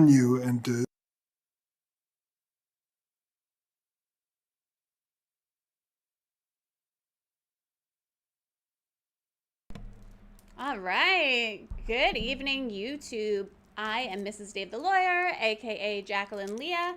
you and to All right. Good evening, YouTube. I am Mrs. Dave the Lawyer, aka Jacqueline Leah.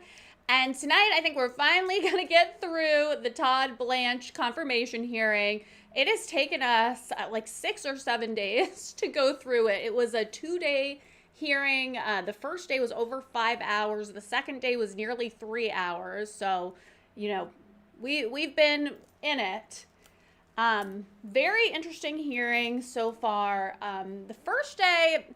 And tonight I think we're finally going to get through the Todd Blanche confirmation hearing. It has taken us like 6 or 7 days to go through it. It was a 2-day hearing. The first day was over 5 hours. The second day was nearly 3 hours. So, we've been in it. Very interesting hearing so far. The first day,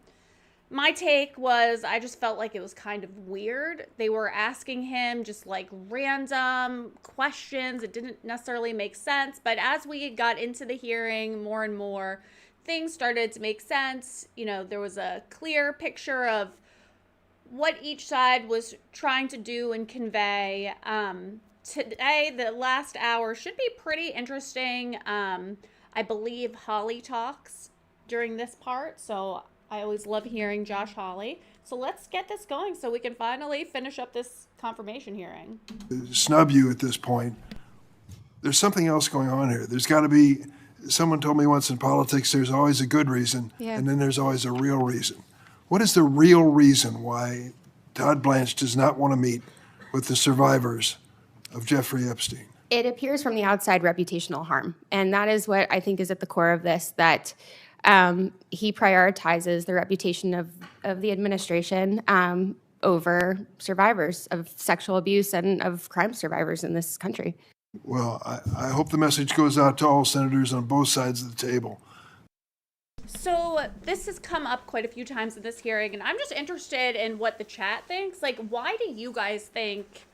my take was I just felt like it was kind of weird. They were asking him just like random questions. It didn't necessarily make sense. But as we got into the hearing more and more, things started to make sense. There was a clear picture of what each side was trying to do and convey. Today, the last hour should be pretty interesting. I believe Holly talks during this part, so I always love hearing Josh Hawley. So let's get this going so we can finally finish up this confirmation hearing. snub you at this point. There's something else going on here. There's got to be, someone told me once in politics, there's always a good reason, and then there's always a real reason. What is the real reason why Todd Blanche does not want to meet with the survivors of Jeffrey Epstein? It appears from the outside reputational harm. And that is what I think is at the core of this, that he prioritizes the reputation of the administration over survivors of sexual abuse and of crime survivors in this country. Well, I hope the message goes out to all senators on both sides of the table. So this has come up quite a few times in this hearing, and I'm just interested in what the chat thinks. Like, why do you guys think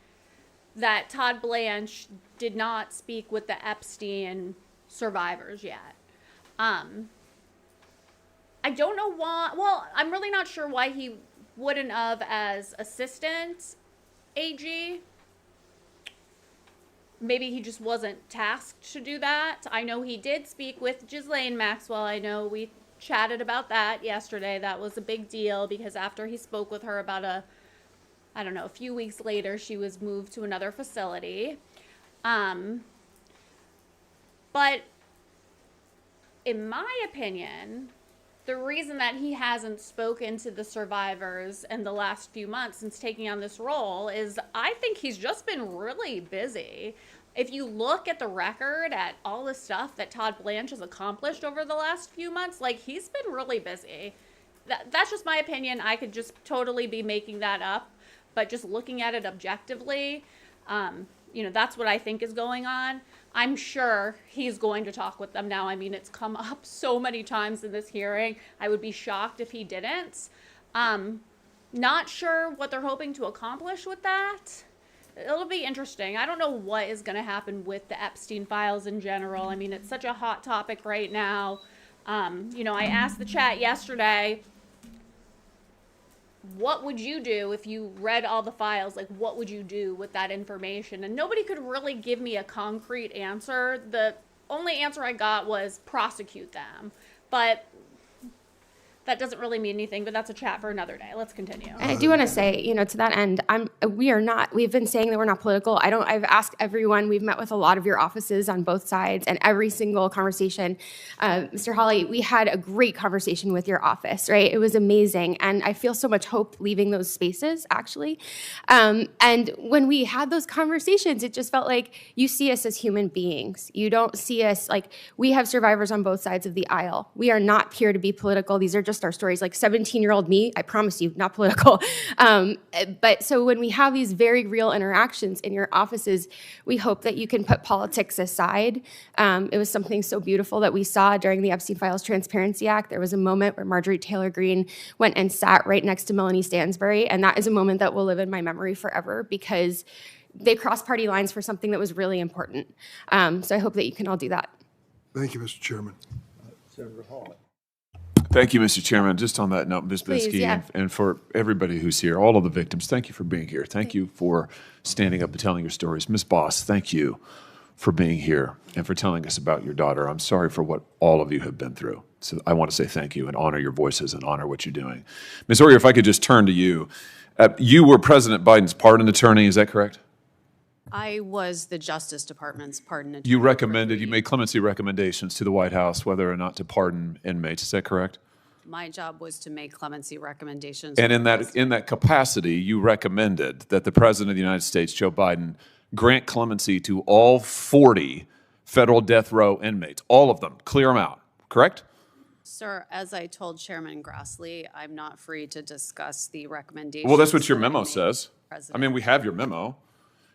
that Todd Blanche did not speak with the Epstein survivors yet? I don't know why. Well, I'm really not sure why he wouldn't have as assistant AG. Maybe he just wasn't tasked to do that. I know he did speak with Ghislaine Maxwell. I know we chatted about that yesterday. That was a big deal because after he spoke with her about a few weeks later, she was moved to another facility. But in my opinion, the reason that he hasn't spoken to the survivors in the last few months since taking on this role is I think he's just been really busy. If you look at the record, at all the stuff that Todd Blanche has accomplished over the last few months, like, he's been really busy. That's just my opinion. I could just totally be making that up. But just looking at it objectively, that's what I think is going on. I'm sure he's going to talk with them now. I mean, it's come up so many times in this hearing. I would be shocked if he didn't. Not sure what they're hoping to accomplish with that. It'll be interesting. I don't know what is going to happen with the Epstein files in general. I mean, it's such a hot topic right now. I asked the chat yesterday, what would you do if you read all the files? Like, what would you do with that information? And nobody could really give me a concrete answer. The only answer I got was prosecute them. But that doesn't really mean anything, but that's a chat for another day. Let's continue. And I do want to say, to that end, we've been saying that we're not political. I've asked everyone, we've met with a lot of your offices on both sides, and every single conversation, Mr. Hawley, we had a great conversation with your office, right? It was amazing. And I feel so much hope leaving those spaces, actually. And when we had those conversations, it just felt like you see us as human beings. You don't see us like we have survivors on both sides of the aisle. We are not here to be political. These are just our stories. Like 17-year-old me, I promise you, not political. But so when we have these very real interactions in your offices, we hope that you can put politics aside. It was something so beautiful that we saw during the Epstein Files Transparency Act. There was a moment where Marjorie Taylor Greene went and sat right next to Melanie Stansbury, and that is a moment that will live in my memory forever because they crossed party lines for something that was really important. So I hope that you can all do that. Thank you, Mr. Chairman. Senator Hawley. Thank you, Mr. Chairman. Just on that note, Ms. Binsky, yeah. and for everybody who's here, all of the victims, thank you for being here. Thank you for standing up and telling your stories. Ms. Boss, thank you for being here and for telling us about your daughter. I'm sorry for what all of you have been through. So I want to say thank you and honor your voices and honor what you're doing. Ms. Hoyer, if I could just turn to you. You were President Biden's pardon attorney, is that correct? I was the Justice Department's pardon attorney. You made clemency recommendations to the White House whether or not to pardon inmates, is that correct? My job was to make clemency recommendations. And in that capacity, you recommended that the President of the United States, Joe Biden, grant clemency to all 40 federal death row inmates, all of them, clear them out, correct? Sir, as I told Chairman Grassley, I'm not free to discuss the recommendations. Well, that's what your memo says. I mean, we have your memo.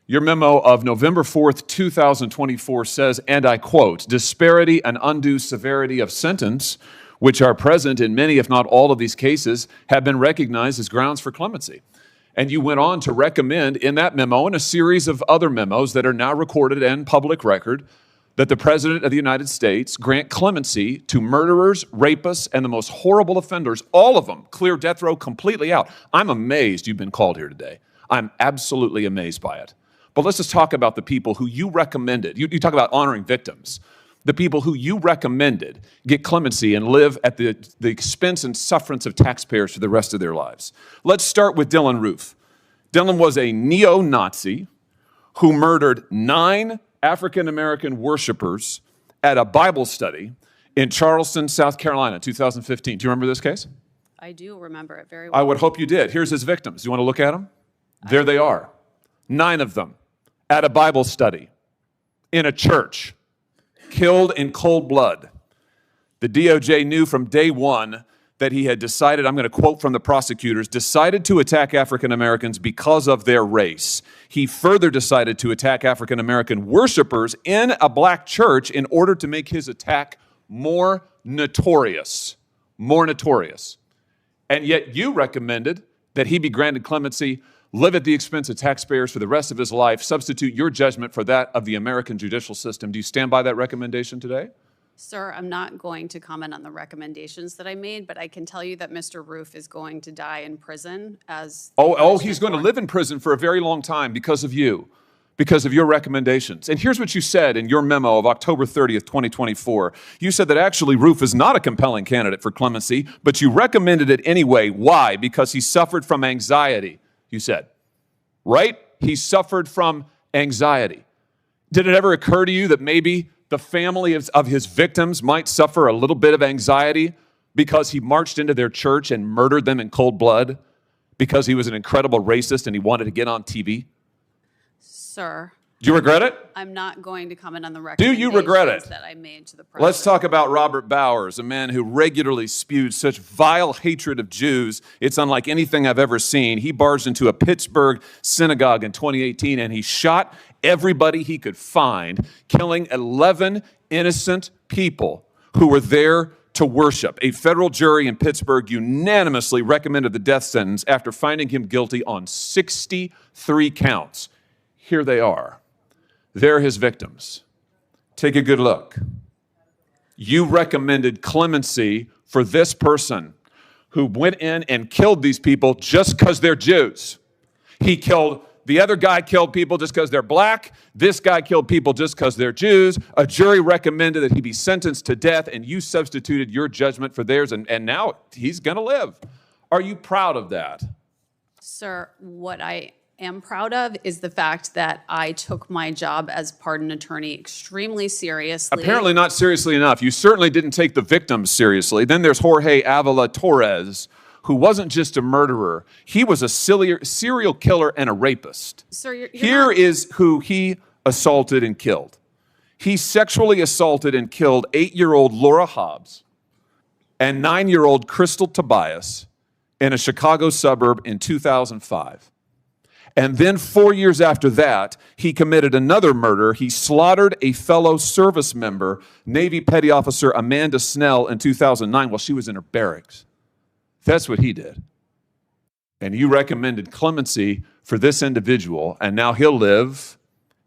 Your memo of November 4th, 2024 says, and I quote, disparity and undue severity of sentence, which are present in many, if not all of these cases, have been recognized as grounds for clemency. And you went on to recommend in that memo and a series of other memos that are now recorded and public record that the President of the United States grant clemency to murderers, rapists, and the most horrible offenders, all of them, clear death row completely out. I'm amazed you've been called here today. I'm absolutely amazed by it. But let's just talk about the people who you recommended. You talk about honoring victims. The people who you recommended get clemency and live at the expense and sufferance of taxpayers for the rest of their lives. Let's start with Dylan Roof. Dylan was a neo-Nazi who murdered 9 African-American worshipers at a Bible study in Charleston, South Carolina, 2015. Do you remember this case? I do remember it very well. I would hope you did. Here's his victims. Do you want to look at them? There they are. 9 of them at a Bible study in a church, killed in cold blood. The DOJ knew from day one that he had decided, I'm going to quote from the prosecutors, decided to attack African Americans because of their race. He further decided to attack African American worshipers in a black church in order to make his attack more notorious. More notorious. And yet you recommended that he be granted clemency, live at the expense of taxpayers for the rest of his life, substitute your judgment for that of the American judicial system. Do you stand by that recommendation today? Sir, I'm not going to comment on the recommendations that I made, but I can tell you that Mr. Roof is going to die in prison as... He's going to live in prison for a very long time because of you, because of your recommendations. And here's what you said in your memo of October 30th, 2024. You said that actually Roof is not a compelling candidate for clemency, but you recommended it anyway. Why? Because he suffered from anxiety, you said. Right? He suffered from anxiety. Did it ever occur to you that maybe the family of his victims might suffer a little bit of anxiety because he marched into their church and murdered them in cold blood because he was an incredible racist and he wanted to get on TV? Sir. Do you regret it? I'm not going to comment on the Do you regret it? that I made to the president. Let's talk about Robert Bowers, a man who regularly spewed such vile hatred of Jews. It's unlike anything I've ever seen. He barged into a Pittsburgh synagogue in 2018 and he shot everybody he could find, killing 11 innocent people who were there to worship. A federal jury in Pittsburgh unanimously recommended the death sentence after finding him guilty on 63 counts. Here they are. They're his victims. Take a good look. You recommended clemency for this person who went in and killed these people just because they're Jews. The other guy killed people just because they're black. This guy killed people just because they're Jews. A jury recommended that he be sentenced to death, and you substituted your judgment for theirs, and now he's going to live. Are you proud of that? Sir, what I am proud of is the fact that I took my job as pardon attorney extremely seriously. Apparently not seriously enough. You certainly didn't take the victims seriously. Then there's Jorge Avila Torres, who wasn't just a murderer. He was a serial killer and a rapist. Sir, Here is who he assaulted and killed. He sexually assaulted and killed 8-year-old Laura Hobbs and 9-year-old Crystal Tobias in a Chicago suburb in 2005. And then 4 years after that, he committed another murder. He slaughtered a fellow service member, Navy Petty Officer Amanda Snell, in 2009 while she was in her barracks. That's what he did. And you recommended clemency for this individual, and now he'll live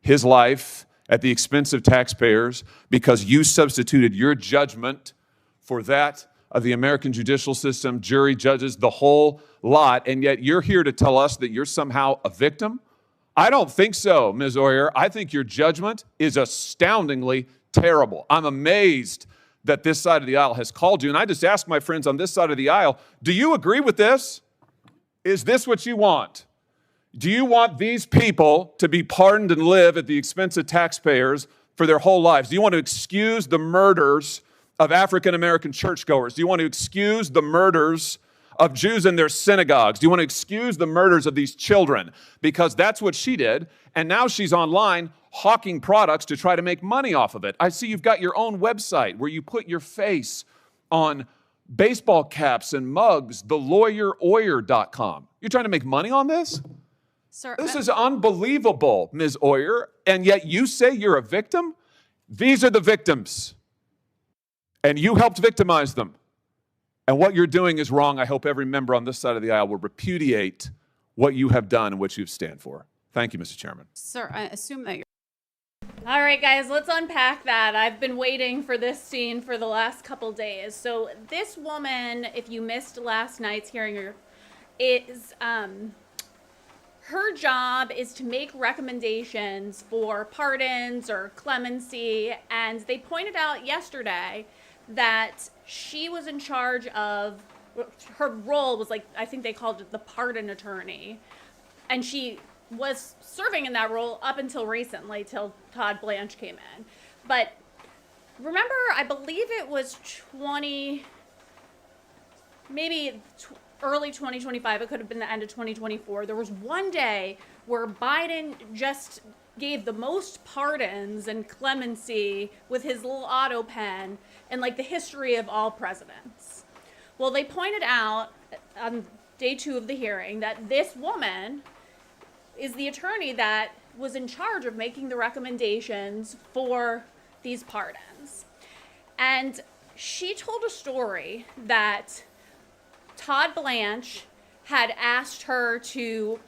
his life at the expense of taxpayers because you substituted your judgment for that of the American judicial system, jury, judges, the whole lot, and yet you're here to tell us that you're somehow a victim? I don't think so, Ms. Oyer. I think your judgment is astoundingly terrible. I'm amazed that this side of the aisle has called you. And I just ask my friends on this side of the aisle, do you agree with this? Is this what you want? Do you want these people to be pardoned and live at the expense of taxpayers for their whole lives? Do you want to excuse the murders of African-American churchgoers? Do you want to excuse the murders of Jews in their synagogues? Do you want to excuse the murders of these children? Because that's what she did, and now she's online hawking products to try to make money off of it. I see you've got your own website where you put your face on baseball caps and mugs, thelawyeroyer.com. You're trying to make money on this? Sir, This is unbelievable, Ms. Oyer, and yet you say you're a victim? These are the victims, and you helped victimize them. And what you're doing is wrong. I hope every member on this side of the aisle will repudiate what you have done and what you stand for. Thank you, Mr. Chairman. Sir, I assume that you're All right, guys, let's unpack that. I've been waiting for this scene for the last couple days. So this woman, if you missed last night's hearing, is her job is to make recommendations for pardons or clemency, and they pointed out yesterday that she was in charge of, her role was like, I think they called it the pardon attorney, and she was serving in that role up until recently, till Todd Blanche came in. But remember, I believe it was early 2025, it could have been the end of 2024, there was one day where Biden just gave the most pardons and clemency with his little auto pen in like the history of all presidents. Well, they pointed out on day 2 of the hearing that this woman is the attorney that was in charge of making the recommendations for these pardons. And she told a story that Todd Blanche had asked her to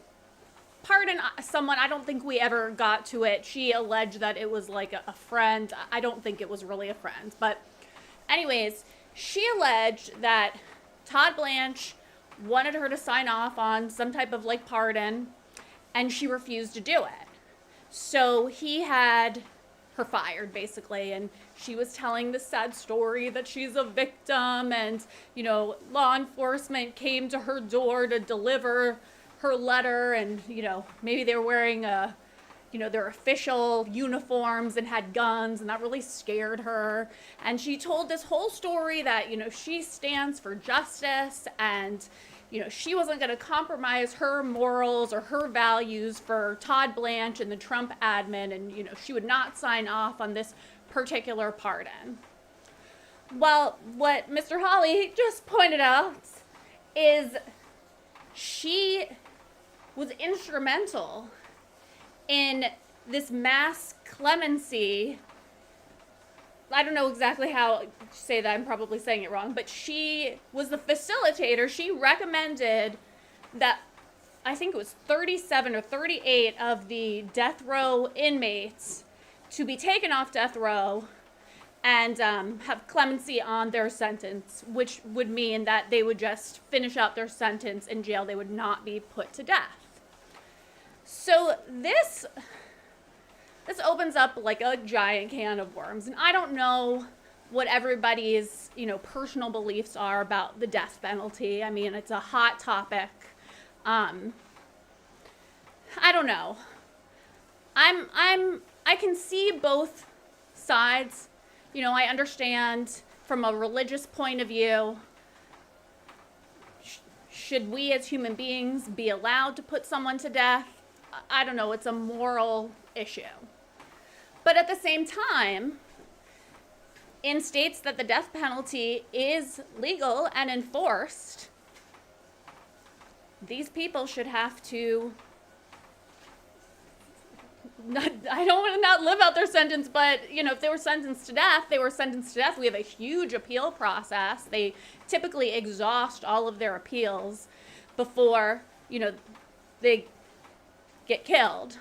pardon someone. I don't think we ever got to it. She alleged that it was like a friend. I don't think it was really a friend. But anyways, she alleged that Todd Blanche wanted her to sign off on some type of like pardon, and she refused to do it. So he had her fired, basically, and she was telling the sad story that she's a victim, and, you know, law enforcement came to her door to deliver her letter, and, you know, maybe they were wearing their official uniforms and had guns, and that really scared her. And she told this whole story that, you know, she stands for justice, and, you know, she wasn't going to compromise her morals or her values for Todd Blanche and the Trump admin, and, you know, she would not sign off on this particular pardon. Well, what Mr. Hawley just pointed out is she was instrumental in this mass clemency. I don't know exactly how to say that. I'm probably saying it wrong, but she was the facilitator. She recommended that, I think it was 37 or 38 of the death row inmates to be taken off death row and have clemency on their sentence, which would mean that they would just finish out their sentence in jail. They would not be put to death. So this opens up like a giant can of worms, and I don't know what everybody's, you know, personal beliefs are about the death penalty. I mean, it's a hot topic. I don't know. I can see both sides. You know, I understand from a religious point of view, should we as human beings be allowed to put someone to death? I don't know, it's a moral issue. But at the same time, in states that the death penalty is legal and enforced, these people should have to, I don't want to not live out their sentence, but, you know, if they were sentenced to death, they were sentenced to death. We have a huge appeal process. They typically exhaust all of their appeals before, you know, they get killed.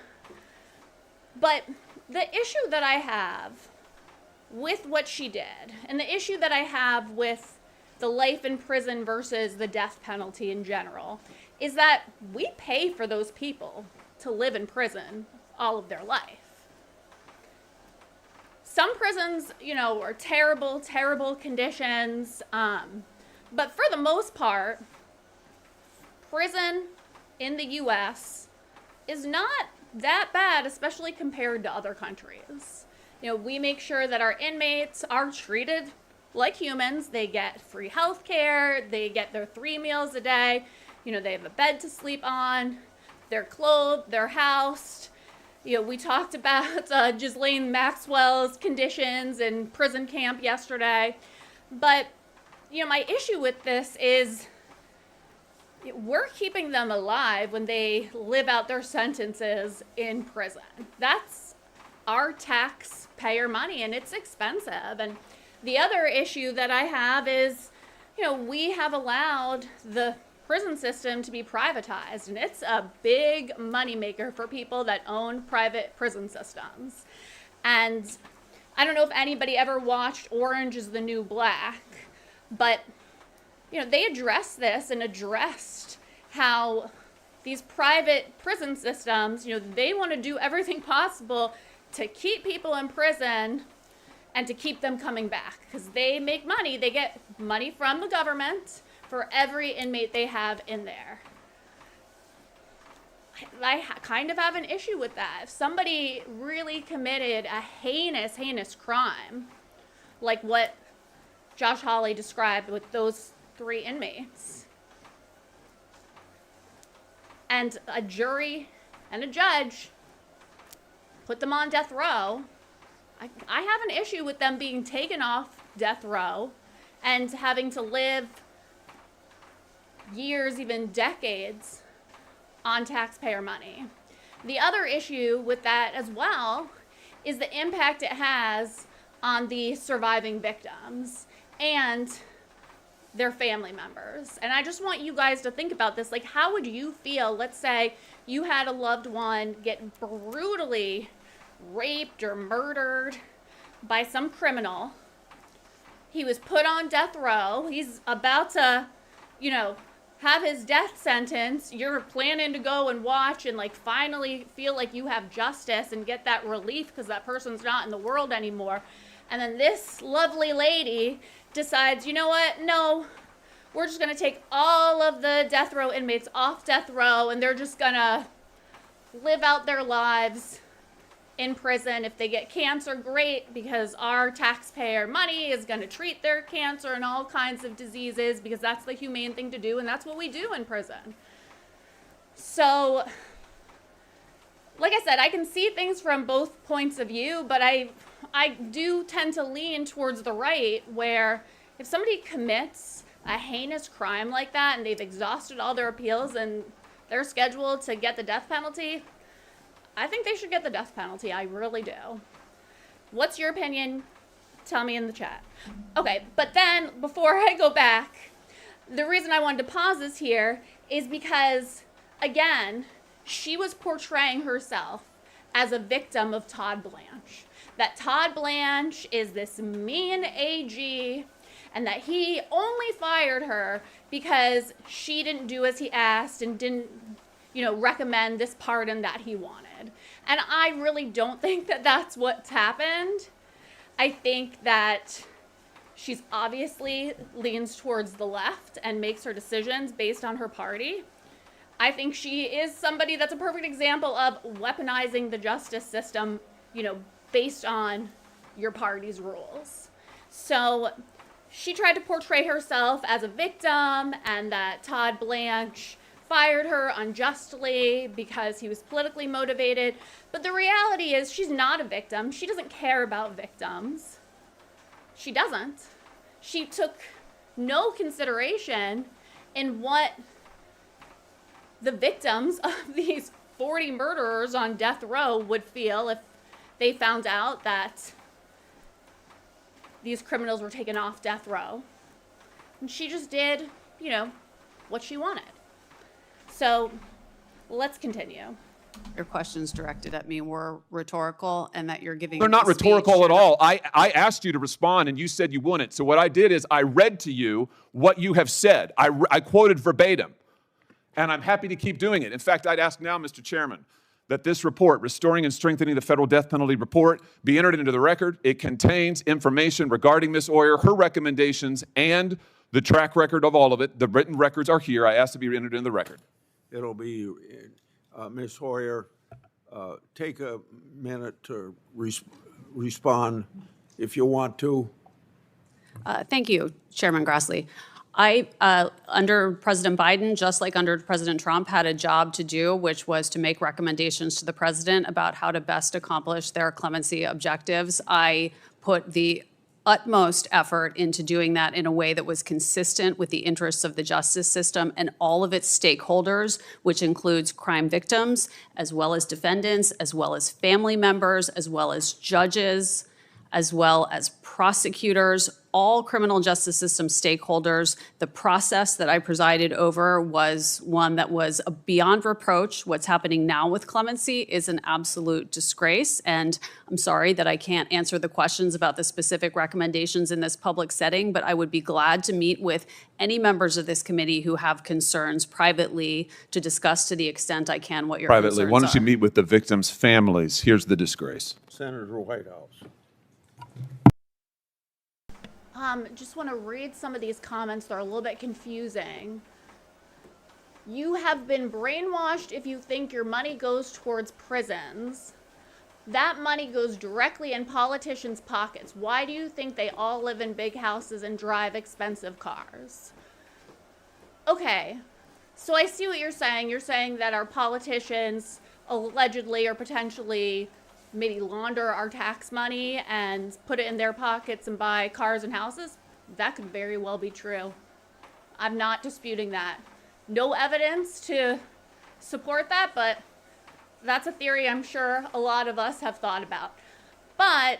But the issue that I have with what she did, and the issue that I have with the life in prison versus the death penalty in general, is that we pay for those people to live in prison all of their life. Some prisons, you know, are terrible, terrible conditions. But for the most part, prison in the U.S. is not that bad, especially compared to other countries. You know, we make sure that our inmates are treated like humans. They get free health care. They get their 3 meals a day. You know, they have a bed to sleep on. They're clothed. They're housed. You know, we talked about Ghislaine Maxwell's conditions in prison camp yesterday. But, you know, my issue with this is we're keeping them alive when they live out their sentences in prison. That's our taxpayer money, and it's expensive. And the other issue that I have is, you know, we have allowed the prison system to be privatized, and it's a big moneymaker for people that own private prison systems. And I don't know if anybody ever watched Orange is the New Black, but, you know, they addressed this and addressed how these private prison systems, you know, they want to do everything possible to keep people in prison and to keep them coming back because they make money. They get money from the government for every inmate they have in there. I kind of have an issue with that. If somebody really committed a heinous, heinous crime, like what Josh Hawley described with those 3 inmates, and a jury and a judge put them on death row, I have an issue with them being taken off death row and having to live years, even decades, on taxpayer money. The other issue with that as well is the impact it has on the surviving victims and their family members. And I just want you guys to think about this. Like, how would you feel? Let's say you had a loved one get brutally raped or murdered by some criminal. He was put on death row. He's about to, you know, have his death sentence. You're planning to go and watch and like finally feel like you have justice and get that relief because that person's not in the world anymore. And then this lovely lady decides, you know what? No, we're just going to take all of the death row inmates off death row and they're just going to live out their lives in prison. If they get cancer, great, because our taxpayer money is going to treat their cancer and all kinds of diseases because that's the humane thing to do and that's what we do in prison. So, like I said, I can see things from both points of view, but I do tend to lean towards the right, where if somebody commits a heinous crime like that and they've exhausted all their appeals and they're scheduled to get the death penalty, I think they should get the death penalty. I really do. What's your opinion? Tell me in the chat. Okay, but then before I go back, the reason I wanted to pause this here is because, again, she was portraying herself as a victim of Todd Blanche. That Todd Blanche is this mean AG and that he only fired her because she didn't do as he asked and didn't, you know, recommend this pardon that he wanted. And I really don't think that that's what's happened. I think that she's obviously leans towards the left and makes her decisions based on her party. I think she is somebody that's a perfect example of weaponizing the justice system, you know, based on your party's rules. So she tried to portray herself as a victim and that Todd Blanche fired her unjustly because he was politically motivated. But the reality is she's not a victim. She doesn't care about victims. She doesn't. She took no consideration in what the victims of these 40 murderers on death row would feel if they found out that these criminals were taken off death row. And she just did, you know, what she wanted. So let's continue. Your questions directed at me were rhetorical and that you're giving They're not a speech. rhetorical at all. I asked you to respond and you said you wouldn't. So what I did is I read to you what you have said. I quoted verbatim. And I'm happy to keep doing it. In fact, I'd ask now, Mr. Chairman, that this report, Restoring and Strengthening the Federal Death Penalty Report, be entered into the record. It contains information regarding Ms. Hoyer, her recommendations, and the track record of all of it. The written records are here. I ask to be entered into the record. It'll be, Ms. Hoyer, take a minute to respond if you want to. Thank you, Chairman Grassley. I, under President Biden, just like under President Trump, had a job to do, which was to make recommendations to the president about how to best accomplish their clemency objectives. I put the utmost effort into doing that in a way that was consistent with the interests of the justice system and all of its stakeholders, which includes crime victims, as well as defendants, as well as family members, as well as judges, as well as prosecutors, all criminal justice system stakeholders. The process that I presided over was one that was beyond reproach. What's happening now with clemency is an absolute disgrace, and I'm sorry that I can't answer the questions about the specific recommendations in this public setting, but I would be glad to meet with any members of this committee who have concerns privately to discuss to the extent I can what your Privately, concerns why don't you are. meet with the victims' families? Here's the disgrace. Senator Whitehouse. Just want to read some of these comments. They're a little bit confusing. You have been brainwashed if you think your money goes towards prisons. That money goes directly in politicians' pockets. Why do you think they all live in big houses and drive expensive cars? Okay, so I see what you're saying. You're saying that our politicians allegedly or potentially maybe launder our tax money and put it in their pockets and buy cars and houses. That could very well be true. I'm not disputing that. No evidence to support that, but that's a theory I'm sure a lot of us have thought about. But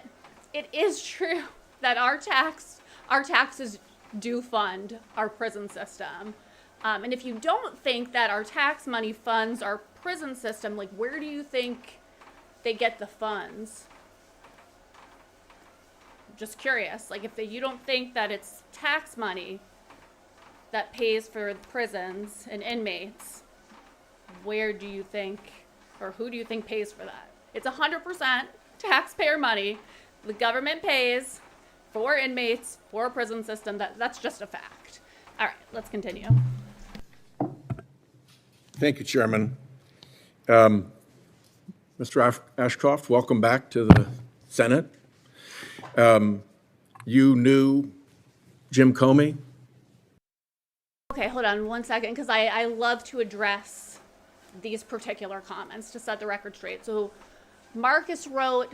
it is true that our taxes do fund our prison system. And if you don't think that our tax money funds our prison system, like, where do you think they get the funds? Just curious, like, if you don't think that it's tax money that pays for prisons and inmates, where do you think, or who do you think pays for that? It's 100% taxpayer money. The government pays for inmates, for a prison system. That's just a fact. All right, let's continue. Thank you, Chairman. Mr. Ashcroft, welcome back to the Senate. You knew Jim Comey? Okay, hold on one second, because I love to address these particular comments to set the record straight. So Marcus wrote,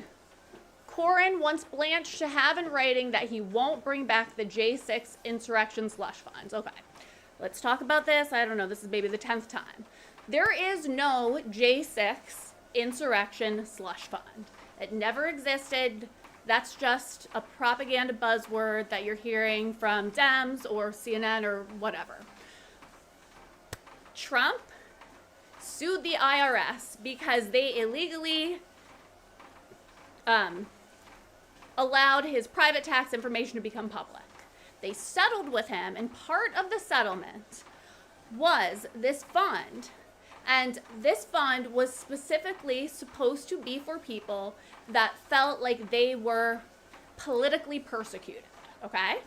Corin wants Blanche to have in writing that he won't bring back the J6 insurrection slush funds. Okay, let's talk about this. I don't know, this is maybe the 10th time. There is no J6 insurrection slush fund. It never existed. That's just a propaganda buzzword that you're hearing from Dems or CNN or whatever. Trump sued the IRS because they illegally allowed his private tax information to become public. They settled with him, and part of the settlement was this fund. And this fund was specifically supposed to be for people that felt like they were politically persecuted, okay?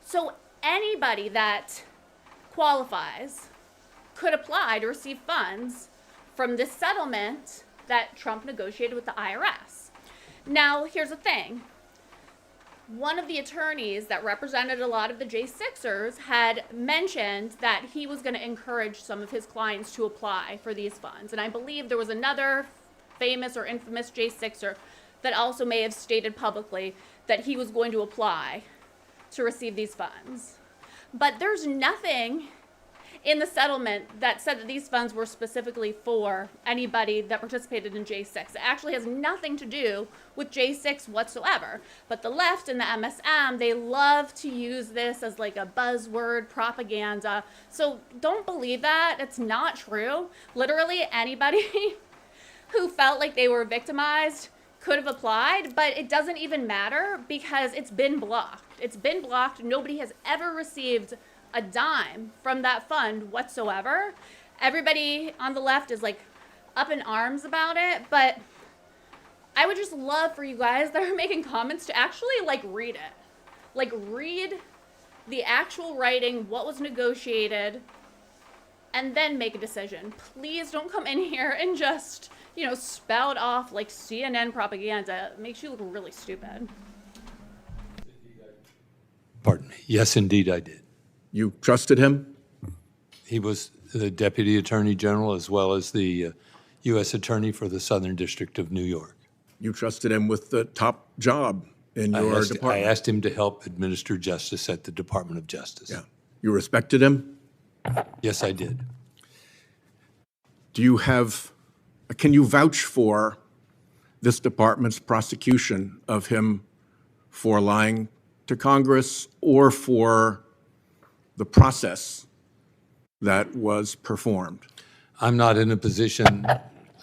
So anybody that qualifies could apply to receive funds from this settlement that Trump negotiated with the IRS. Now, here's the thing. One of the attorneys that represented a lot of the J6ers had mentioned that he was going to encourage some of his clients to apply for these funds. And I believe there was another famous or infamous J6er that also may have stated publicly that he was going to apply to receive these funds. But there's nothing in the settlement that said that these funds were specifically for anybody that participated in J6. It actually has nothing to do with J6 whatsoever. But the left and the MSM, they love to use this as like a buzzword, propaganda. So don't believe that. It's not true. Literally anybody who felt like they were victimized could have applied, but it doesn't even matter because it's been blocked. It's been blocked. Nobody has ever received a dime from that fund whatsoever. Everybody on the left is like, up in arms about it, but I would just love for you guys that are making comments to actually like read it. Like read the actual writing, what was negotiated, and then make a decision. Please don't come in here and just, spout off like CNN propaganda. It makes you look really stupid. Pardon me. Yes, indeed, I did. You trusted him? He was the Deputy Attorney General as well as the U.S. Attorney for the Southern District of New York. You trusted him with the top job in your I department? asked him to help administer justice at the Department of Justice. Yeah. You respected him? Yes, I did. Can you vouch for this department's prosecution of him for lying to Congress or for the process that was performed? I'm not in a position,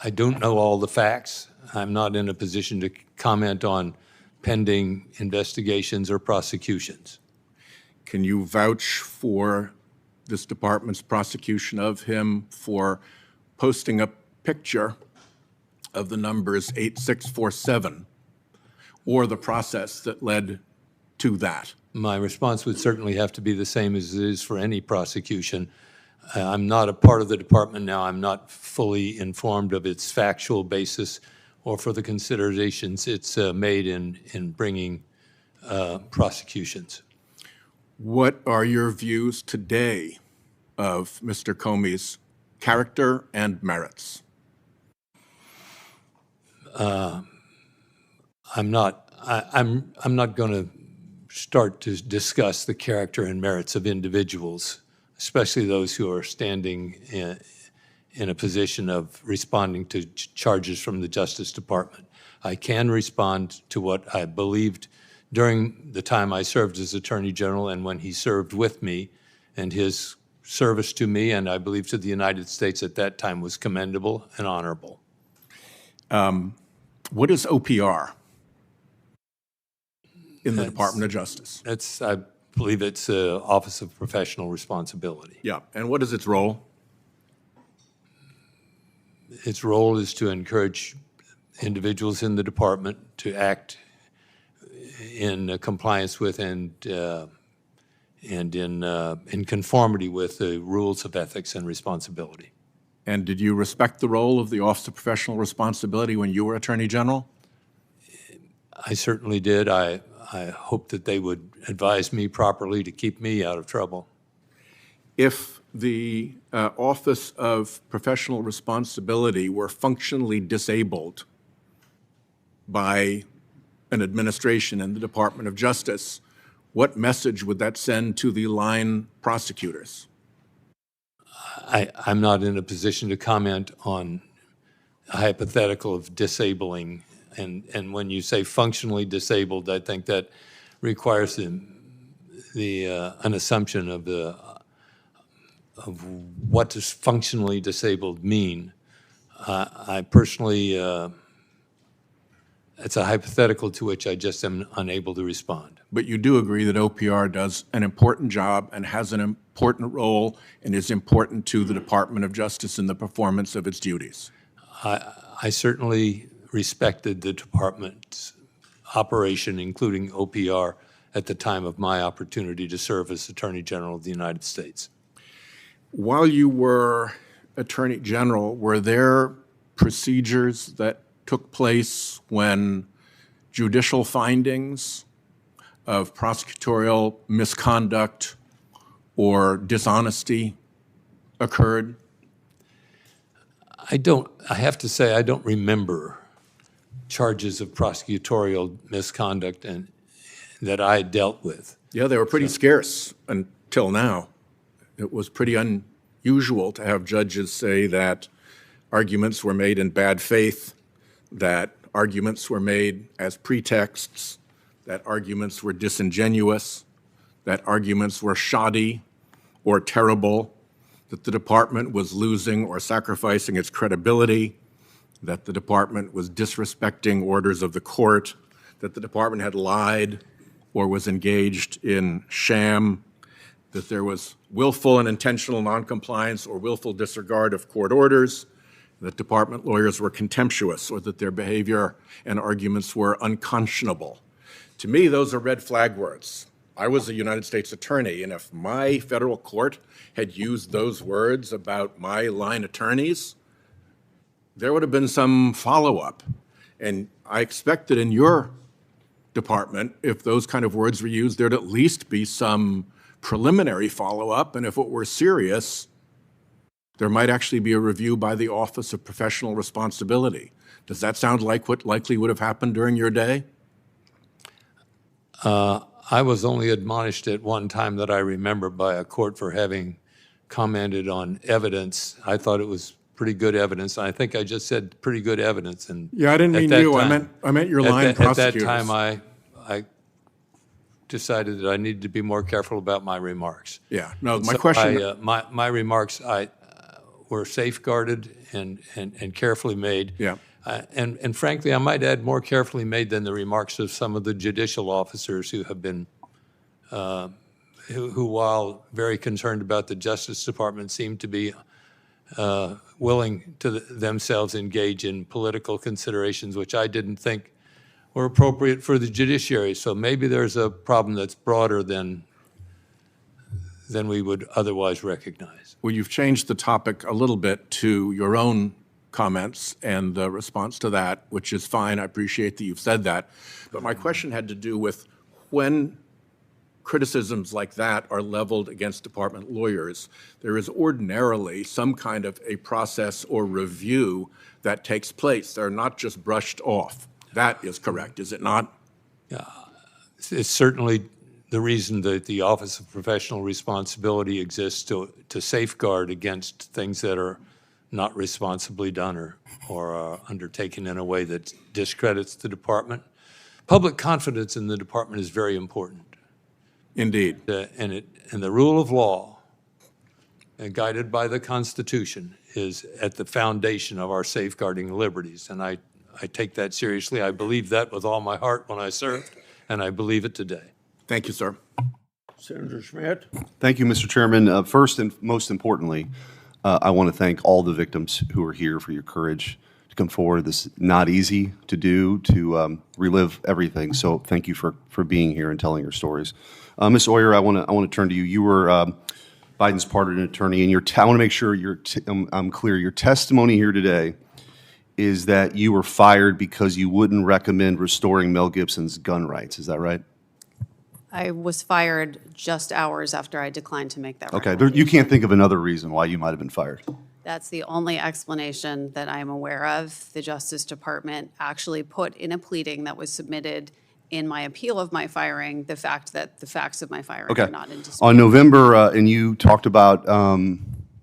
I don't know all the facts. I'm not in a position to comment on pending investigations or prosecutions. Can you vouch for this department's prosecution of him for posting a picture of the numbers 8647 or the process that led to that? My response would certainly have to be the same as it is for any prosecution. I'm not a part of the department now. I'm not fully informed of its factual basis or for the considerations it's made in bringing prosecutions. What are your views today of Mr. Comey's character and merits? I'm not going to start to discuss the character and merits of individuals, especially those who are standing in a position of responding to charges from the Justice Department. I can respond to what I believed during the time I served as Attorney General and when he served with me, and his service to me and I believe to the United States at that time was commendable and honorable. What is OPR in the Department of Justice? I believe it's Office of Professional Responsibility. Yeah, and what is its role? Its role is to encourage individuals in the department to act in compliance with and in conformity with the rules of ethics and responsibility. And did you respect the role of the Office of Professional Responsibility when you were Attorney General? I certainly did. I hope that they would advise me properly to keep me out of trouble. If the Office of Professional Responsibility were functionally disabled by an administration in the Department of Justice, what message would that send to the line prosecutors? I'm not in a position to comment on a hypothetical of disabling. And when you say functionally disabled, I think that requires an assumption of what does functionally disabled mean. I personally, it's a hypothetical to which I just am unable to respond. But you do agree that OPR does an important job and has an important role and is important to the Department of Justice in the performance of its duties? I certainly respected the department's operation, including OPR, at the time of my opportunity to serve as Attorney General of the United States. While you were Attorney General, were there procedures that took place when judicial findings of prosecutorial misconduct or dishonesty occurred? I have to say, I don't remember charges of prosecutorial misconduct and that I dealt with. Yeah, they were pretty scarce until now. It was pretty unusual to have judges say that arguments were made in bad faith, that arguments were made as pretexts, that arguments were disingenuous, that arguments were shoddy or terrible, that the department was losing or sacrificing its credibility, that the department was disrespecting orders of the court, that the department had lied or was engaged in sham, that there was willful and intentional noncompliance or willful disregard of court orders, that department lawyers were contemptuous or that their behavior and arguments were unconscionable. To me, those are red flag words. I was a United States attorney, and if my federal court had used those words about my line attorneys, there would have been some follow-up. And I expect that in your department, if those kind of words were used, there'd at least be some preliminary follow-up, and if it were serious, there might actually be a review by the Office of Professional Responsibility. Does that sound like what likely would have happened during your day? I was only admonished at one time that I remember by a court for having commented on evidence. I thought it was pretty good evidence. I think I just said pretty good evidence. And Yeah, I didn't mean you. I meant your line prosecutors. At that time, I decided that I needed to be more careful about my remarks. Yeah. No, my question. My remarks were safeguarded and carefully made. Yeah. And frankly, I might add more carefully made than the remarks of some of the judicial officers who have been, who while very concerned about the Justice Department, seem to be willing to themselves engage in political considerations, which I didn't think were appropriate for the judiciary. So maybe there's a problem that's broader than we would otherwise recognize. Well, you've changed the topic a little bit to your own comments and the response to that, which is fine. I appreciate that you've said that. But my question had to do with when criticisms like that are leveled against department lawyers, there is ordinarily some kind of a process or review that takes place. They're not just brushed off. That is correct, is it not? Yeah, it's certainly the reason that the Office of Professional Responsibility exists to safeguard against things that are not responsibly done or undertaken in a way that discredits the department. Public confidence in the department is very important. Indeed. And the rule of law, guided by the Constitution, is at the foundation of our safeguarding liberties. And I take that seriously. I believe that with all my heart when I served, and I believe it today. Thank you, sir. Senator Schmidt. Thank you, Mr. Chairman. First and most importantly, I want to thank all the victims who are here for your courage to come forward. This is not easy to do, to relive everything. So thank you for being here and telling your stories. Ms. Oyer, I want to turn to you. You were Biden's pardon attorney, and I want to make sure I'm clear. Your testimony here today is that you were fired because you wouldn't recommend restoring Mel Gibson's gun rights. Is that right? I was fired just hours after I declined to make that Okay, recommendation. you can't think of another reason why you might have been fired. That's the only explanation that I'm aware of. The Justice Department actually put in a pleading that was submitted in my appeal of my firing, the fact that the facts of my firing are not in dispute. On November, and you talked about,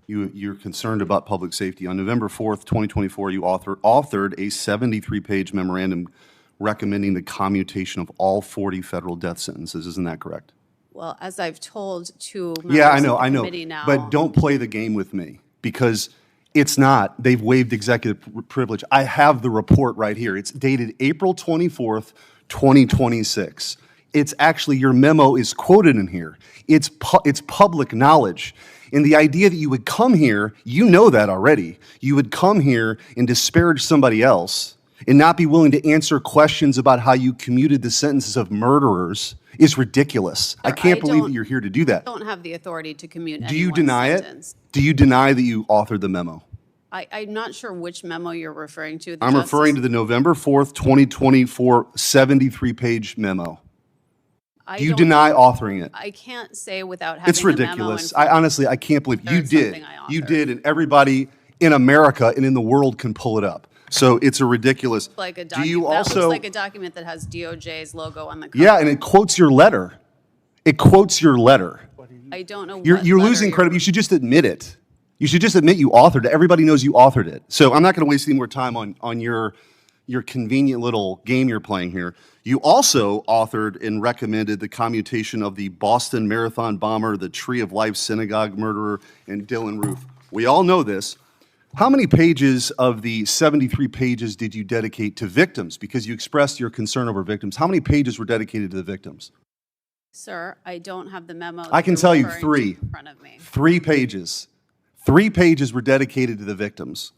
you're concerned about public safety. On November 4th, 2024, you authored a 73-page memorandum recommending the commutation of all 40 federal death sentences. Isn't that correct? Well, as I've told two members of the committee now. But don't play the game with me, because it's not. They've waived executive privilege. I have the report right here. It's dated April 24th, 2026. It's actually, your memo is quoted in here. It's public knowledge. And the idea that you would come here, you know that already, you would come here and disparage somebody else and not be willing to answer questions about how you commuted the sentences of murderers is ridiculous. I can't believe that you're here to do that. I don't have the authority to commute Do you deny sentence. it? Do you deny that you authored the memo? I'm not sure which memo you're referring to. I'm referring to the November 4th, 2024 73-page memo. Do you deny authoring it? I can't say without having It's ridiculous. I can't believe you did. You did, and everybody in America and in the world can pull it up. So it's a ridiculous. Like a Do you also? That looks like a document that has DOJ's logo on the cover. Yeah, and it quotes your letter. It quotes your letter. I don't know. You're losing credit. You should just admit it. You should just admit you authored it. Everybody knows you authored it. So I'm not going to waste any more time on your convenient little game you're playing here. You also authored and recommended the commutation of the Boston Marathon bomber, the Tree of Life synagogue murderer, and Dylan Roof. We all know this. How many pages of the 73 pages did you dedicate to victims? Because you expressed your concern over victims. How many pages were dedicated to the victims? Sir, I don't have the memo. I can tell you 3. In front of me. 3 pages. 3 pages were dedicated to the victims.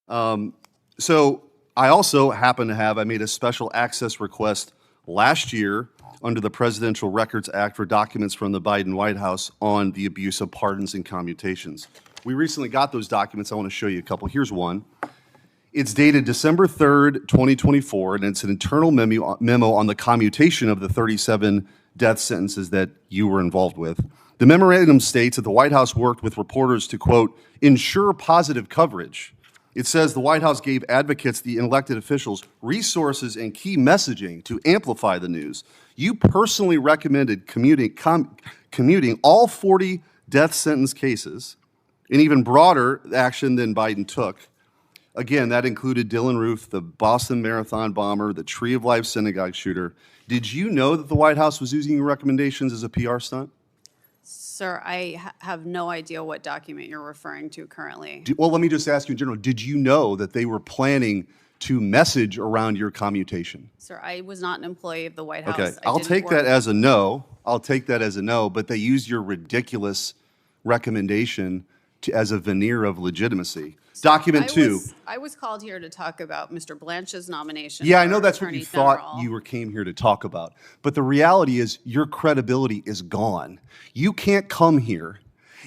So I also happen to have, I made a special access request last year under the Presidential Records Act for documents from the Biden White House on the abuse of pardons and commutations. We recently got those documents. I want to show you a couple. Here's one. It's dated December 3rd, 2024, and it's an internal memo on the commutation of the 37 death sentences that you were involved with. The memorandum states that the White House worked with reporters to, quote, ensure positive coverage. It says the White House gave advocates, the elected officials, resources and key messaging to amplify the news. You personally recommended commuting all 40 death sentence cases, an even broader action than Biden took. Again, that included Dylan Roof, the Boston Marathon bomber, the Tree of Life synagogue shooter. Did you know that the White House was using your recommendations as a PR stunt? Sir, I have no idea what document you're referring to currently. Well, let me just ask you in general, did you know that they were planning to message around your commutation? Sir, I was not an employee of the White House. Okay, I I'll didn't take work- that as a no. I'll take that as a no, but they used your ridiculous recommendation as a veneer of legitimacy. Document two. I was called here to talk about Mr. Blanche's nomination. Yeah, I for know that's what Attorney you thought General. came here to talk about. But the reality is your credibility is gone. You can't come here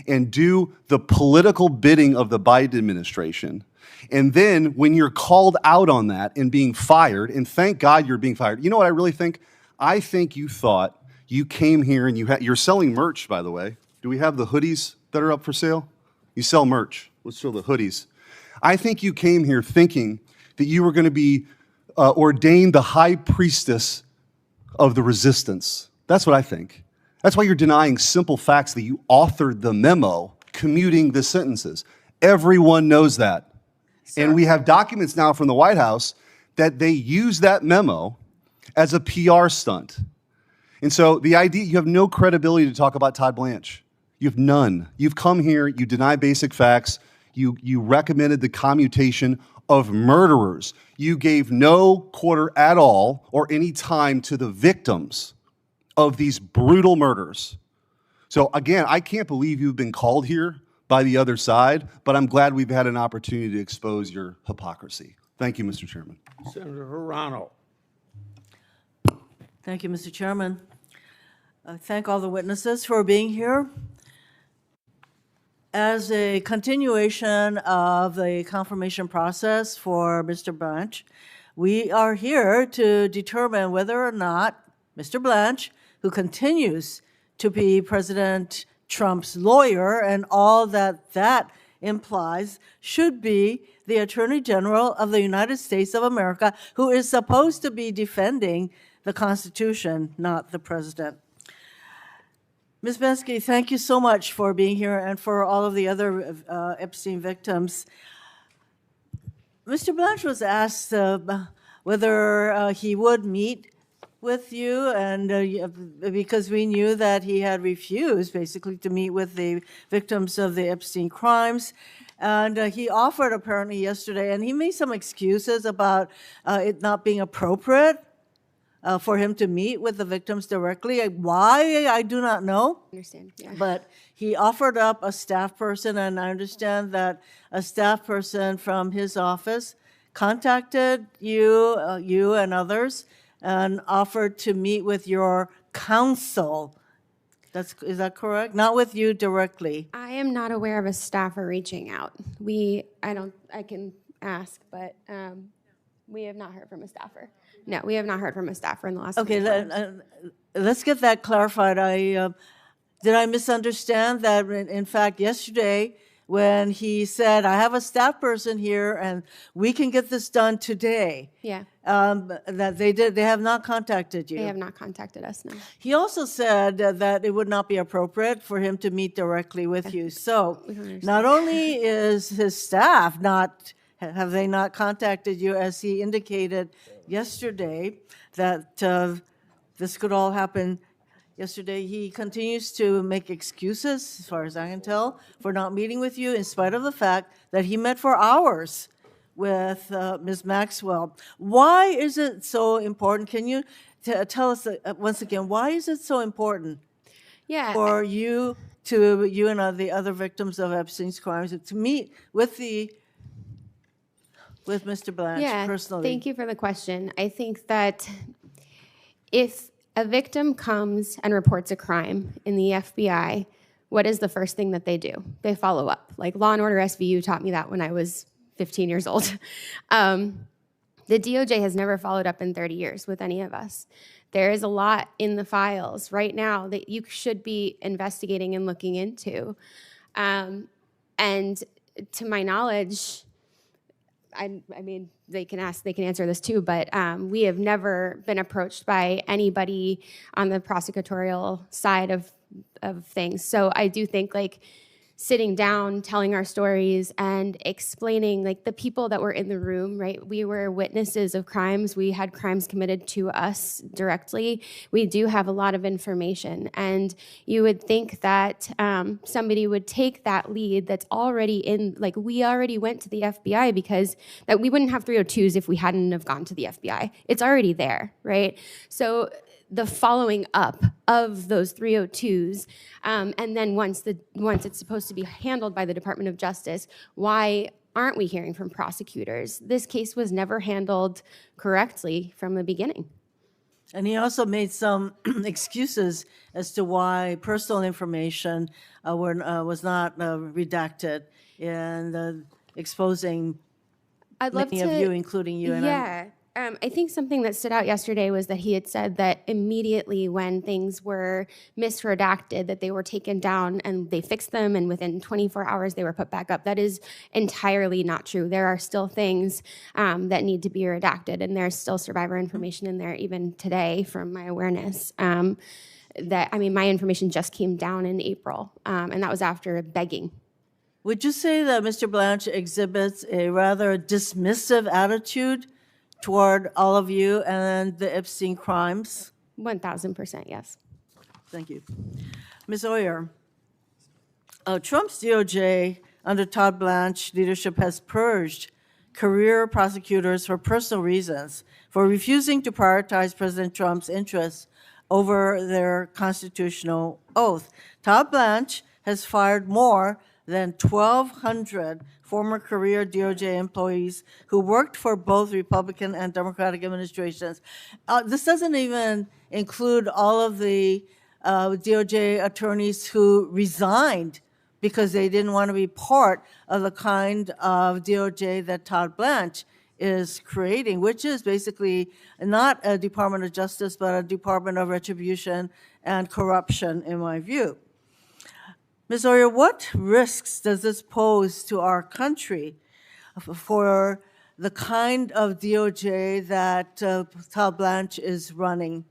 and do the political bidding of the Biden administration. And then when you're called out on that and being fired, and thank God you're being fired. You know what I really think? I think you thought you came here and you're selling merch, by the way. Do we have the hoodies that are up for sale? You sell merch. Let's show the hoodies. I think you came here thinking that you were going to be ordained the high priestess of the resistance. That's what I think. That's why you're denying simple facts that you authored the memo commuting the sentences. Everyone knows that. And we have documents now from the White House that they use that memo as a PR stunt. And so the idea, you have no credibility to talk about Todd Blanche. You have none. You've come here, you deny basic facts, you recommended the commutation of murderers. You gave no quarter at all or any time to the victims of these brutal murders. So again, I can't believe you've been called here by the other side, but I'm glad we've had an opportunity to expose your hypocrisy. Thank you, Mr. Chairman. Senator Hirano. Thank you, Mr. Chairman. Thank all the witnesses for being here. As a continuation of the confirmation process for Mr. Blanche, we are here to determine whether or not Mr. Blanche, who continues to be President Trump's lawyer and all that that implies, should be the Attorney General of the United States of America, who is supposed to be defending the Constitution, not the President. Ms. Bensky, thank you so much for being here and for all of the other Epstein victims. Mr. Blanche was asked whether he would meet with you, and because we knew that he had refused basically to meet with the victims of the Epstein crimes. And he offered apparently yesterday, and he made some excuses about it not being appropriate for him to meet with the victims directly. Why, I do not know. Understand, yeah. But he offered up a staff person, and I understand that a staff person from his office contacted you and others, and offered to meet with your counsel. Is that correct? Not with you directly. I am not aware of a staffer reaching out. I can ask, but we have not heard from a staffer. No, we have not heard from a staffer in the last. Okay, let's get that clarified. Did I misunderstand that? In fact, yesterday when he said, "I have a staff person here, and we can get this done today." Yeah. That they have not contacted you. They have not contacted us, no. He also said that it would not be appropriate for him to meet directly with you. So not only is his staff have they not contacted you, as he indicated yesterday, that this could all happen yesterday, he continues to make excuses, as far as I can tell, for not meeting with you, in spite of the fact that he met for hours with Ms. Maxwell. Why is it so important? Can you tell us once again, why is it so important for you and the other victims of Epstein's crimes to meet with the with Mr. Blanche personally? Thank you for the question. I think that if a victim comes and reports a crime in the FBI, what is the first thing that they do? They follow up. Like Law & Order SVU taught me that when I was 15 years old. The DOJ has never followed up in 30 years with any of us. There is a lot in the files right now that you should be investigating and looking into. And to my knowledge, I mean, they can answer this too, but we have never been approached by anybody on the prosecutorial side of things. So I do think like sitting down, telling our stories and explaining like the people that were in the room, right? We were witnesses of crimes. We had crimes committed to us directly. We do have a lot of information. And you would think that somebody would take that lead that's already in, like we already went to the FBI because that we wouldn't have 302s if we hadn't have gone to the FBI. It's already there, right? So the following up of those 302s, and then once it's supposed to be handled by the Department of Justice, why aren't we hearing from prosecutors? This case was never handled correctly from the beginning. And he also made some excuses as to why personal information was not redacted in exposing many of you, including you. Yeah. I think something that stood out yesterday was that he had said that immediately when things were misredacted, that they were taken down and they fixed them, and within 24 hours they were put back up. That is entirely not true. There are still things that need to be redacted, and there's still survivor information in there even today from my awareness. My information just came down in April, and that was after begging. Would you say that Mr. Blanche exhibits a rather dismissive attitude toward all of you and the Epstein crimes? 1,000%, yes. Thank you. Ms. Oyer, Trump's DOJ under Todd Blanche leadership has purged career prosecutors for personal reasons for refusing to prioritize President Trump's interests over their constitutional oath. Todd Blanche has fired more than 1,200 former career DOJ employees who worked for both Republican and Democratic administrations. This doesn't even include all of the DOJ attorneys who resigned because they didn't want to be part of the kind of DOJ that Todd Blanche is creating, which is basically not a Department of Justice, but a Department of Retribution and Corruption, in my view. Ms. Oyer, what risks does this pose to our country for the kind of DOJ that Todd Blanche is running?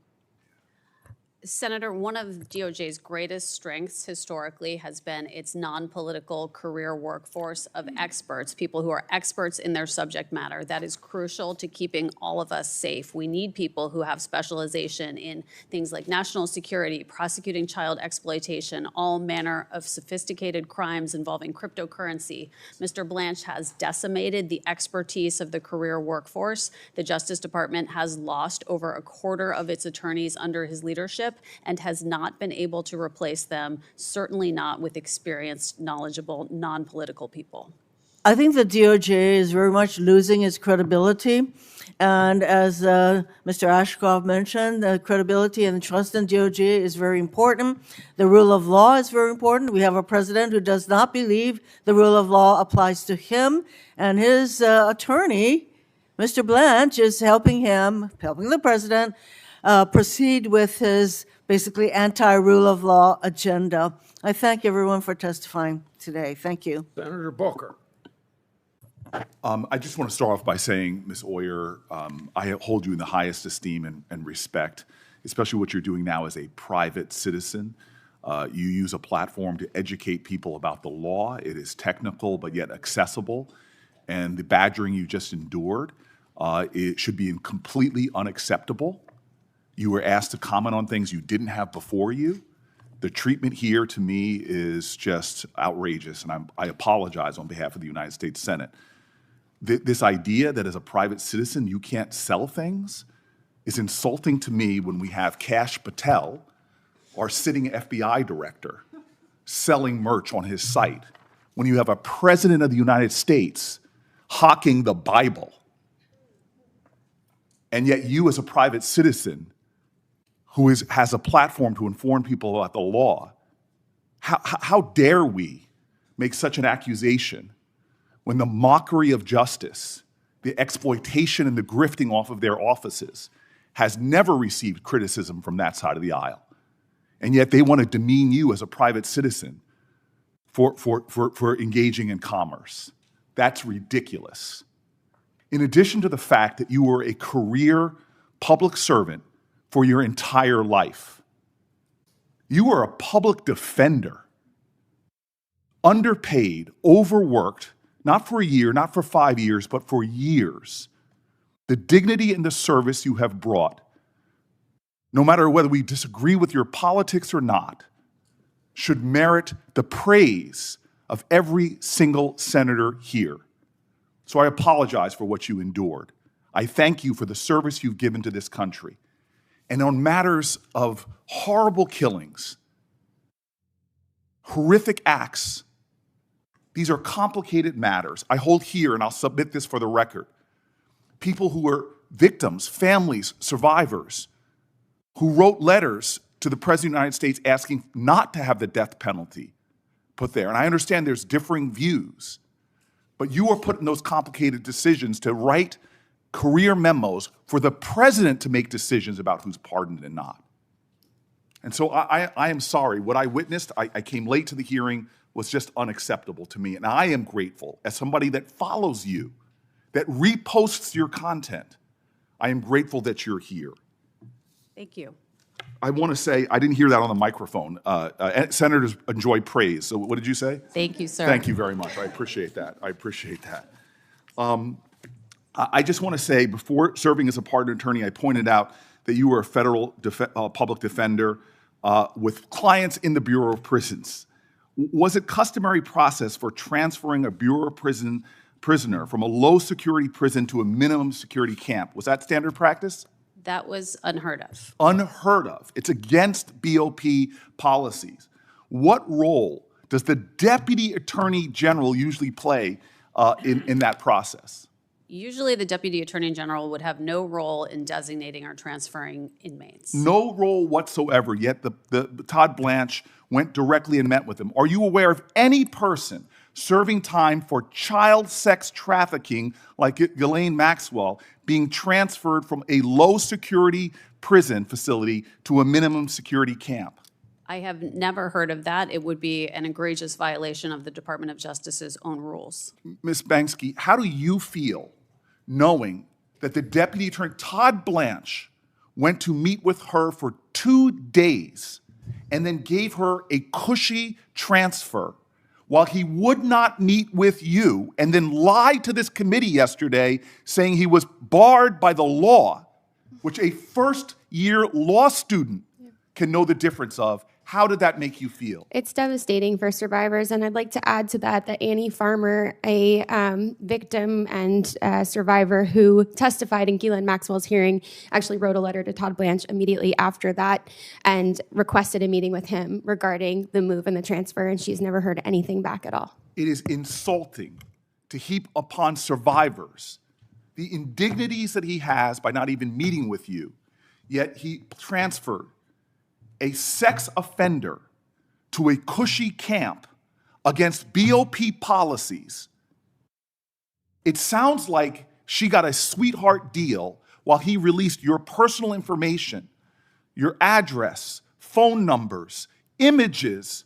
Senator, one of DOJ's greatest strengths historically has been its non-political career workforce of experts, people who are experts in their subject matter. That is crucial to keeping all of us safe. We need people who have specialization in things like national security, prosecuting child exploitation, all manner of sophisticated crimes involving cryptocurrency. Mr. Blanche has decimated the expertise of the career workforce. The Justice Department has lost over a quarter of its attorneys under his leadership and has not been able to replace them, certainly not with experienced, knowledgeable, non-political people. I think the DOJ is very much losing its credibility. And as Mr. Ashcroft mentioned, the credibility and trust in DOJ is very important. The rule of law is very important. We have a president who does not believe the rule of law applies to him, and his attorney, Mr. Blanche, is helping the president, proceed with his basically anti-rule of law agenda. I thank everyone for testifying today. Thank you. Senator Booker. I just want to start off by saying, Ms. Oyer, I hold you in the highest esteem and respect, especially what you're doing now as a private citizen. You use a platform to educate people about the law. It is technical, but yet accessible. And the badgering you just endured, it should be completely unacceptable. You were asked to comment on things you didn't have before you. The treatment here, to me, is just outrageous, and I apologize on behalf of the United States Senate. This idea that as a private citizen you can't sell things is insulting to me when we have Kash Patel, our sitting FBI director, selling merch on his site. When you have a president of the United States hawking the Bible. And yet you as a private citizen who has a platform to inform people about the law, how dare we make such an accusation when the mockery of justice, the exploitation and the grifting off of their offices has never received criticism from that side of the aisle. And yet they want to demean you as a private citizen for engaging in commerce. That's ridiculous. In addition to the fact that you were a career public servant for your entire life, you were a public defender, underpaid, overworked, not for a year, not for 5 years, but for years. The dignity and the service you have brought, no matter whether we disagree with your politics or not, should merit the praise of every single senator here. So I apologize for what you endured. I thank you for the service you've given to this country. And on matters of horrible killings, horrific acts, these are complicated matters. I hold here, and I'll submit this for the record, people who were victims, families, survivors, who wrote letters to the President of the United States asking not to have the death penalty put there. And I understand there's differing views, but you are put in those complicated decisions to write career memos for the president to make decisions about who's pardoned and not. And so I am sorry. What I witnessed, I came late to the hearing, was just unacceptable to me. And I am grateful, as somebody that follows you, that reposts your content, I am grateful that you're here. Thank you. I want to say, I didn't hear that on the microphone. Senators enjoy praise. So what did you say? Thank you, sir. Thank you very much. I appreciate that. I appreciate that. I just want to say, before serving as a pardon attorney, I pointed out that you were a federal public defender with clients in the Bureau of Prisons. Was it customary process for transferring a Bureau of Prison prisoner from a low security prison to a minimum security camp? Was that standard practice? That was unheard of. Unheard of. It's against BOP policies. What role does the Deputy Attorney General usually play in that process? Usually the Deputy Attorney General would have no role in designating or transferring inmates. No role whatsoever, yet the Todd Blanche went directly and met with him. Are you aware of any person serving time for child sex trafficking like Ghislaine Maxwell being transferred from a low security prison facility to a minimum security camp? I have never heard of that. It would be an egregious violation of the Department of Justice's own rules. Ms. Banksky, how do you feel knowing that the Deputy Attorney, Todd Blanche, went to meet with her for 2 days and then gave her a cushy transfer while he would not meet with you, and then lied to this committee yesterday saying he was barred by the law, which a first-year law student can know the difference of? How did that make you feel? It's devastating for survivors, and I'd like to add to that Annie Farmer, a victim and survivor who testified in Ghislaine Maxwell's hearing, actually wrote a letter to Todd Blanche immediately after that and requested a meeting with him regarding the move and the transfer, and she's never heard anything back at all. It is insulting to heap upon survivors the indignities that he has by not even meeting with you, yet he transferred a sex offender to a cushy camp against BOP policies. It sounds like she got a sweetheart deal while he released your personal information, your address, phone numbers, images,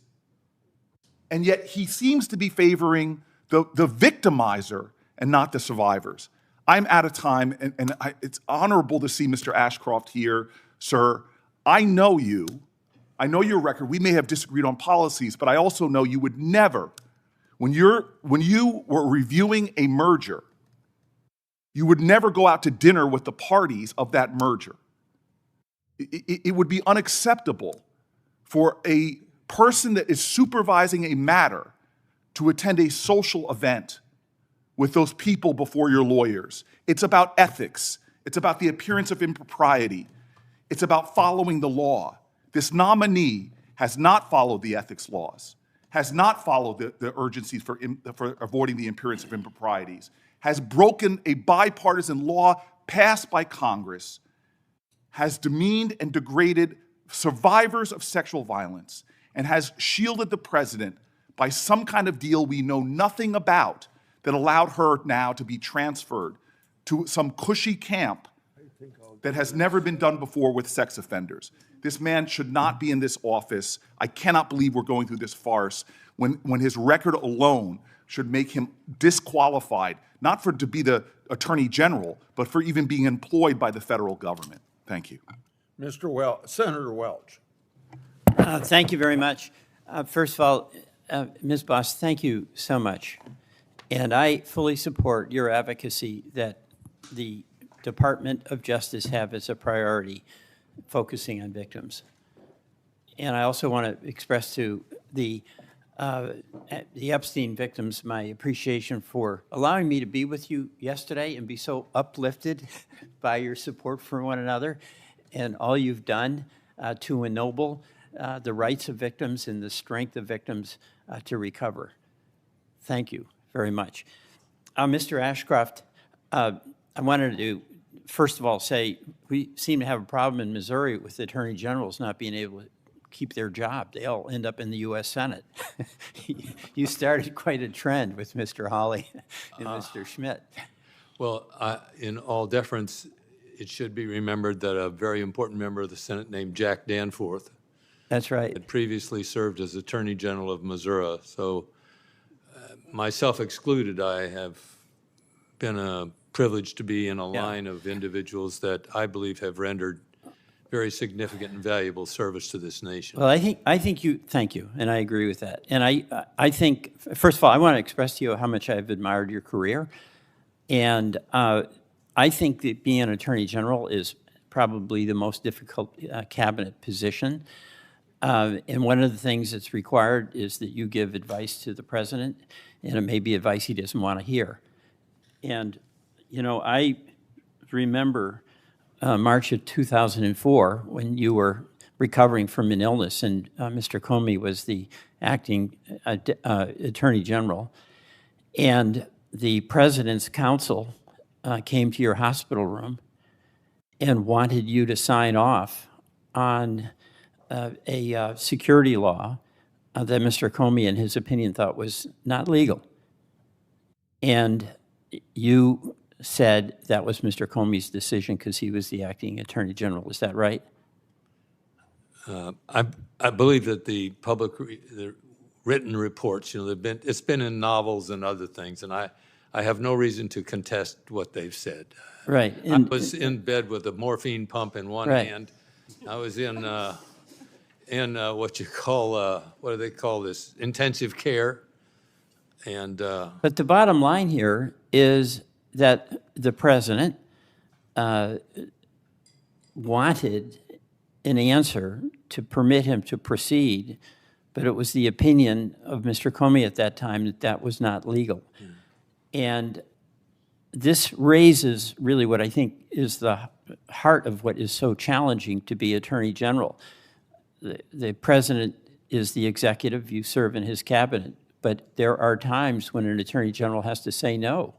and yet he seems to be favoring the victimizer and not the survivors. I'm out of time, and it's honorable to see Mr. Ashcroft here, sir. I know you. I know your record. We may have disagreed on policies, but I also know you would never, when you were reviewing a merger, you would never go out to dinner with the parties of that merger. It would be unacceptable for a person that is supervising a matter to attend a social event with those people before your lawyers. It's about ethics. It's about the appearance of impropriety. It's about following the law. This nominee has not followed the ethics laws. has not followed the urgencies for avoiding the appearance of improprieties, has broken a bipartisan law passed by Congress, has demeaned and degraded survivors of sexual violence, and has shielded the president by some kind of deal we know nothing about that allowed her now to be transferred to some cushy camp that has never been done before with sex offenders. This man should not be in this office. I cannot believe we're going through this farce when his record alone should make him disqualified, not to be the Attorney General, but for even being employed by the federal government. Thank you. Senator Welch. Thank you very much. First of all, Ms. Boss, thank you so much. And I fully support your advocacy that the Department of Justice have as a priority, focusing on victims. And I also want to express to the Epstein victims my appreciation for allowing me to be with you yesterday and be so uplifted by your support for one another and all you've done to ennoble the rights of victims and the strength of victims to recover. Thank you very much. Mr. Ashcroft, I wanted to first of all say we seem to have a problem in Missouri with attorney generals not being able to keep their job. They all end up in the U.S. Senate. You started quite a trend with Mr. Hawley and Mr. Schmidt. Well, in all deference, it should be remembered that a very important member of the Senate named Jack Danforth That's right. had previously served as Attorney General of Missouri. So myself excluded, I have been privileged to be in a line of individuals that I believe have rendered very significant and valuable service to this nation. Well, I think you, thank you, and I agree with that. And I think, first of all, I want to express to you how much I've admired your career. And I think that being an Attorney General is probably the most difficult cabinet position. And one of the things that's required is that you give advice to the president, and it may be advice he doesn't want to hear. And, you know, I remember March of 2004 when you were recovering from an illness and Mr. Comey was the acting Attorney General. And the president's counsel came to your hospital room and wanted you to sign off on a security law that Mr. Comey, in his opinion, thought was not legal. And you said that was Mr. Comey's decision because he was the acting Attorney General. Is that right? I believe that the the written reports, you know, it's been in novels and other things, and I have no reason to contest what they've said. Right. I was in bed with a morphine pump in one hand. I was in what you call, what do they call this, intensive care. And but the bottom line here is that the president wanted an answer to permit him to proceed, but it was the opinion of Mr. Comey at that time that that was not legal. And this raises really what I think is the heart of what is so challenging to be Attorney General. The president is the executive, you serve in his cabinet, but there are times when an Attorney General has to say no.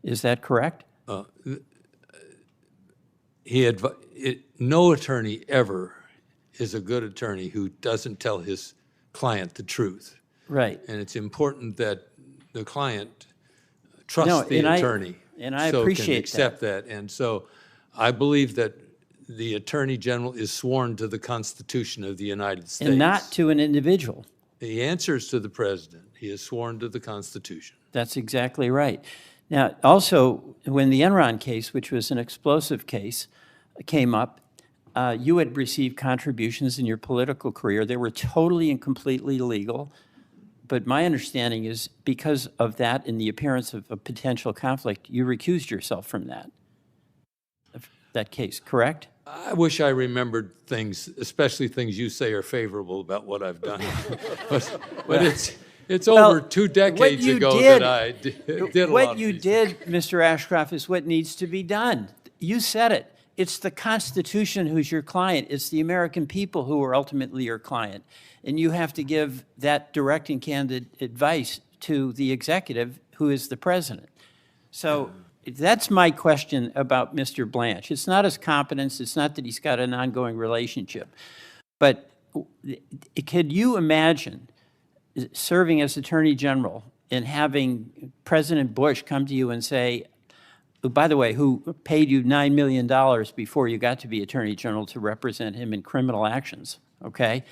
Is that correct? No attorney ever is a good attorney who doesn't tell his client the truth. Right. And it's important that the client trusts the attorney. And I so appreciate can accept that. And so I believe that the Attorney General is sworn to the Constitution of the United States. And not to an individual. He answers to the president. He is sworn to the Constitution. That's exactly right. Now, also, when the Enron case, which was an explosive case, came up, you had received contributions in your political career. They were totally and completely legal. But my understanding is because of that and the appearance of a potential conflict, you recused yourself from that case, correct? I wish I remembered things, especially things you say are favorable about what I've done. but it's over 2 decades ago that I did a lot of What you these did, Mr. Ashcroft, is what needs to be done. You said it. it's the Constitution who's your client. It's the American people who are ultimately your client. And you have to give that direct and candid advice to the executive, who is the president. So that's my question about Mr. Blanche. It's not his competence. It's not that he's got an ongoing relationship. But could you imagine serving as Attorney General and having President Bush come to you and say, by the way, who paid you $9 million before you got to be Attorney General to represent him in criminal actions, okay?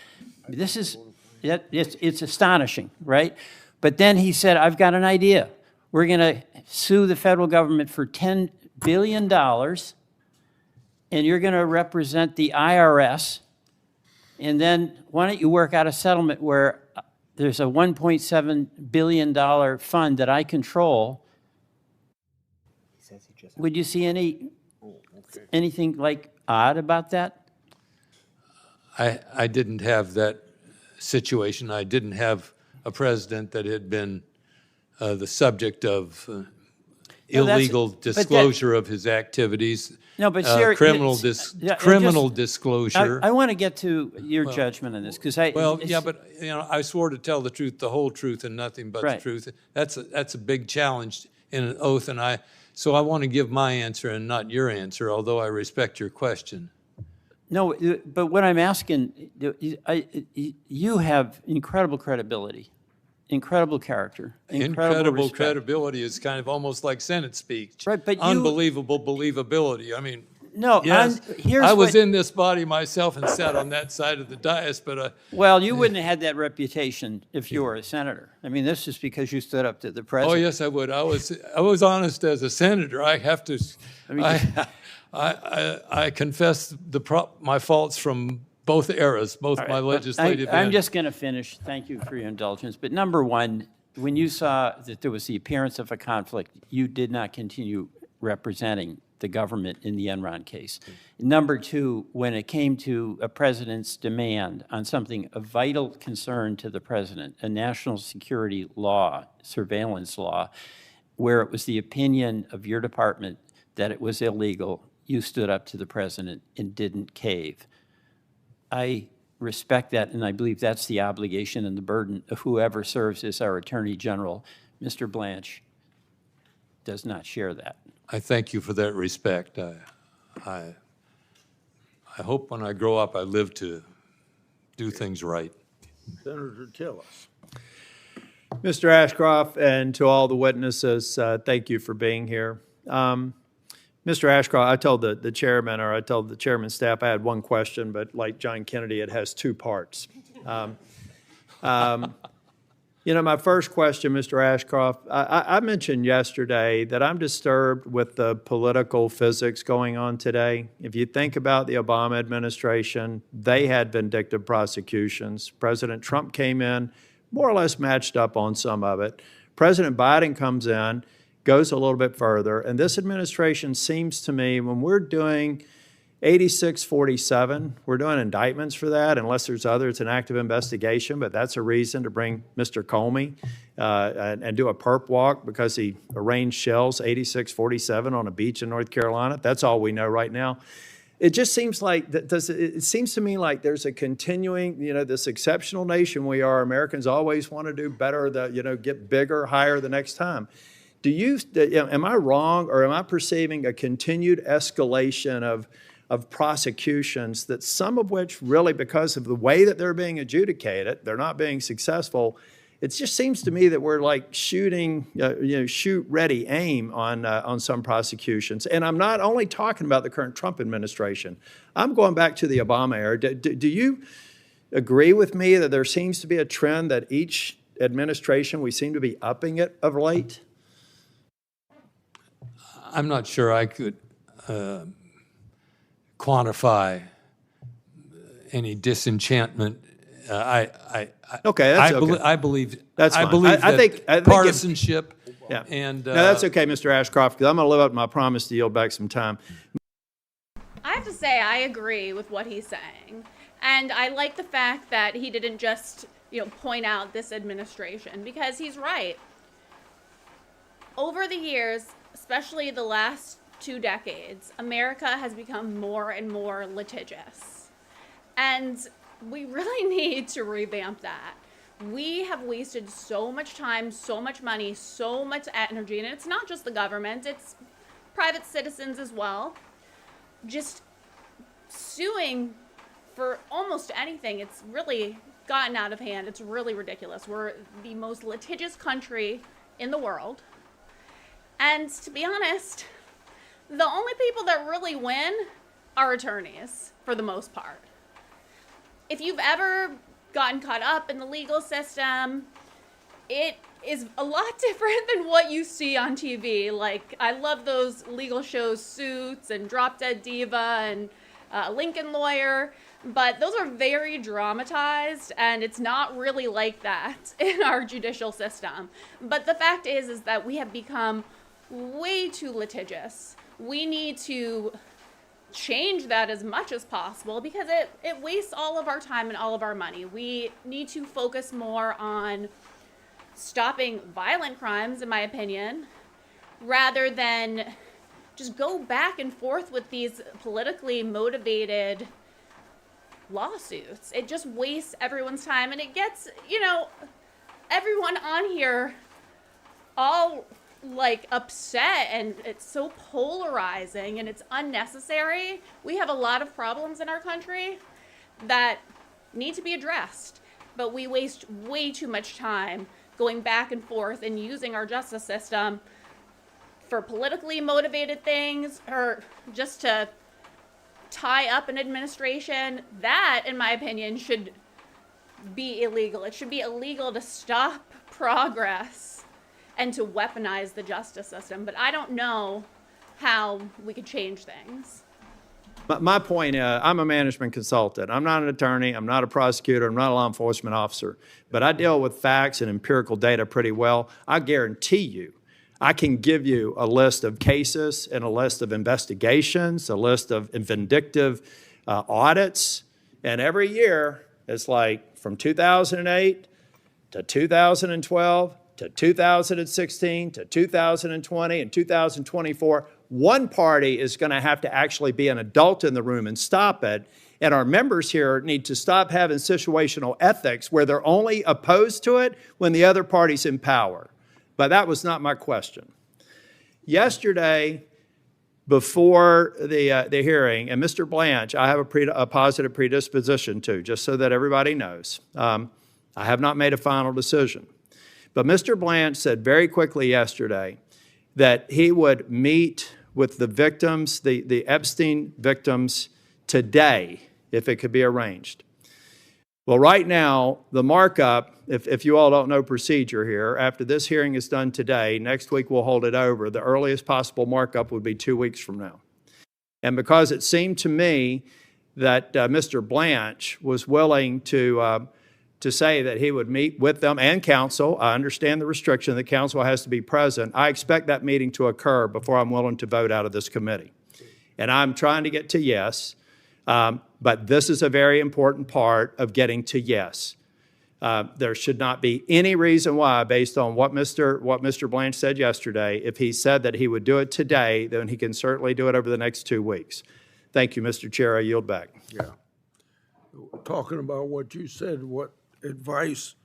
This is, it's astonishing, right? But then he said, I've got an idea. We're going to sue the federal government for $10 billion, and you're going to represent the IRS, and then why don't you work out a settlement where there's a $1.7 billion fund that I control. Would you see anything like odd about that? I didn't have that situation. I didn't have a president that had been the subject of illegal disclosure of his activities. No, but criminal disclosure. I want to get to your judgment on this because but I swore to tell the truth, the whole truth, and nothing but the truth. That's a big challenge in an oath, and so I want to give my answer and not your answer, although I respect your question. No, but what I'm asking, you have incredible credibility, incredible character, incredible credibility is kind of almost like Senate speech. Right, but unbelievable believability. I mean, no, yes, I was in this body myself and sat on that side of the dais, but well, you wouldn't have had that reputation if you were a senator. I mean, this is because you stood up to the president. Oh yes, I would. I was honest as a senator. I have to. I confess my faults from both eras, both my legislative. I'm just going to finish. Thank you for your indulgence. But number one, when you saw that there was the appearance of a conflict, you did not continue representing the government in the Enron case. Number two, when it came to a president's demand on something of vital concern to the president, a national security law, surveillance law, where it was the opinion of your department that it was illegal, you stood up to the president and didn't cave. I respect that, and I believe that's the obligation and the burden of whoever serves as our Attorney General. Mr. Blanche does not share that. I thank you for that respect. I hope when I grow up I live to do things right. Senator Tillis. Mr. Ashcroft, and to all the witnesses, thank you for being here. Mr. Ashcroft, I told the chairman, or I told the chairman's staff I had one question, but like John Kennedy, it has two parts. My first question, Mr. Ashcroft, I mentioned yesterday that I'm disturbed with the political physics going on today. If you think about the Obama administration, they had vindictive prosecutions. President Trump came in, more or less matched up on some of it. President Biden comes in, goes a little bit further, and this administration seems to me, when we're doing 8647, we're doing indictments for that, unless there's other, it's an active investigation, but that's a reason to bring Mr. Comey and do a perp walk because he arranged shells 8647 on a beach in North Carolina. That's all we know right now. It just seems like, it seems to me like there's a continuing, this exceptional nation we are. Americans always want to do better, get bigger, higher the next time. Am I wrong, or am I perceiving a continued escalation of prosecutions, that some of which really, because of the way that they're being adjudicated, they're not being successful? It just seems to me that we're like shooting, shoot, ready, aim on some prosecutions. And I'm not only talking about the current Trump administration. I'm going back to the Obama era. Do you agree with me that there seems to be a trend that each administration, we seem to be upping it of late? I'm not sure I could quantify any disenchantment. Okay, that's okay. I believe that's fine. I believe I think partisanship. Yeah. And no, that's okay, Mr. Ashcroft, because I'm going to live up to my promise to yield back some time. I have to say I agree with what he's saying, and I like the fact that he didn't just point out this administration, because he's right. Over the years, especially the last 2 decades, America has become more and more litigious. And we really need to revamp that. We have wasted so much time, so much money, so much energy, and it's not just the government, it's private citizens as well, just suing for almost anything. It's really gotten out of hand. It's really ridiculous. We're the most litigious country in the world. And to be honest, the only people that really win are attorneys, for the most part. If you've ever gotten caught up in the legal system, it is a lot different than what you see on TV. Like, I love those legal shows, Suits and Drop Dead Diva and Lincoln Lawyer, but those are very dramatized, and it's not really like that in our judicial system. But the fact is that we have become way too litigious. We need to change that as much as possible because it wastes all of our time and all of our money. We need to focus more on stopping violent crimes, in my opinion, rather than just go back and forth with these politically motivated lawsuits. It just wastes everyone's time, and it gets, everyone on here all like upset, and it's so polarizing and it's unnecessary. We have a lot of problems in our country that need to be addressed, but we waste way too much time going back and forth and using our justice system for politically motivated things or just to tie up an administration. That, in my opinion, should be illegal. It should be illegal to stop progress and to weaponize the justice system. But I don't know how we could change things. My point, I'm a management consultant. I'm not an attorney. I'm not a prosecutor. I'm not a law enforcement officer. But I deal with facts and empirical data pretty well. I guarantee you, I can give you a list of cases and a list of investigations, a list of vindictive audits. And every year, it's like from 2008 to 2012 to 2016 to 2020 and 2024, one party is going to have to actually be an adult in the room and stop it. And our members here need to stop having situational ethics where they're only opposed to it when the other party's in power. But that was not my question. Yesterday, before the hearing, and Mr. Blanche, I have a positive predisposition to, just so that everybody knows. I have not made a final decision. But Mr. Blanche said very quickly yesterday that he would meet with the victims, the Epstein victims, today, if it could be arranged. Well, right now, the markup, if you all don't know procedure here, after this hearing is done today, next week we'll hold it over. The earliest possible markup would be 2 weeks from now. And because it seemed to me that Mr. Blanche was willing to say that he would meet with them and counsel. I understand the restriction that counsel has to be present. I expect that meeting to occur before I'm willing to vote out of this committee. And I'm trying to get to yes, but this is a very important part of getting to yes. There should not be any reason why, based on what Mr. Blanche said yesterday, if he said that he would do it today, then he can certainly do it over the next 2 weeks. Thank you, Mr. Chair. I yield back. Yeah. Talking about what you said, what advice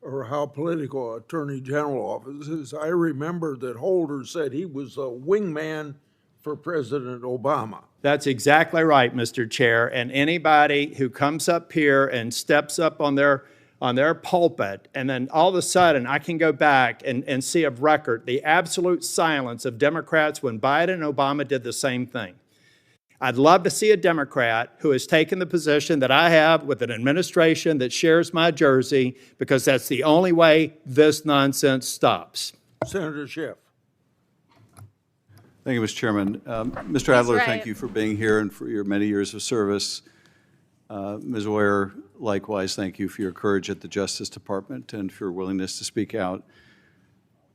or how political Attorney General office is, I remember that Holder said he was a wingman for President Obama. That's exactly right, Mr. Chair. And anybody who comes up here and steps up on their pulpit, and then all of a sudden I can go back and see of record the absolute silence of Democrats when Biden and Obama did the same thing. I'd love to see a Democrat who has taken the position that I have with an administration that shares my jersey, because that's the only way this nonsense stops. Senator Schiff. Thank you, Mr. Chairman. Mr. Adler, thank you for being here and for your many years of service. Ms. Oyer, likewise, thank you for your courage at the Justice Department and for your willingness to speak out.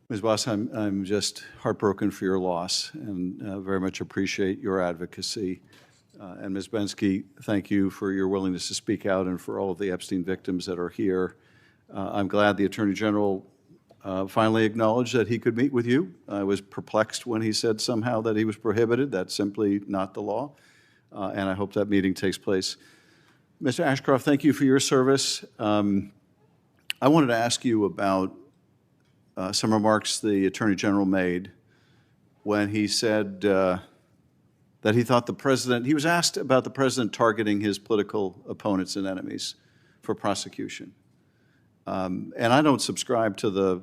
Ms. Boss, I'm just heartbroken for your loss and very much appreciate your advocacy. And Ms. Bensky, thank you for your willingness to speak out and for all of the Epstein victims that are here. I'm glad the Attorney General finally acknowledged that he could meet with you. I was perplexed when he said somehow that he was prohibited. That's simply not the law, and I hope that meeting takes place. Mr. Ashcroft, thank you for your service. I wanted to ask you about some remarks the Attorney General made when he said that he thought the president, he was asked about the president targeting his political opponents and enemies for prosecution. And I don't subscribe to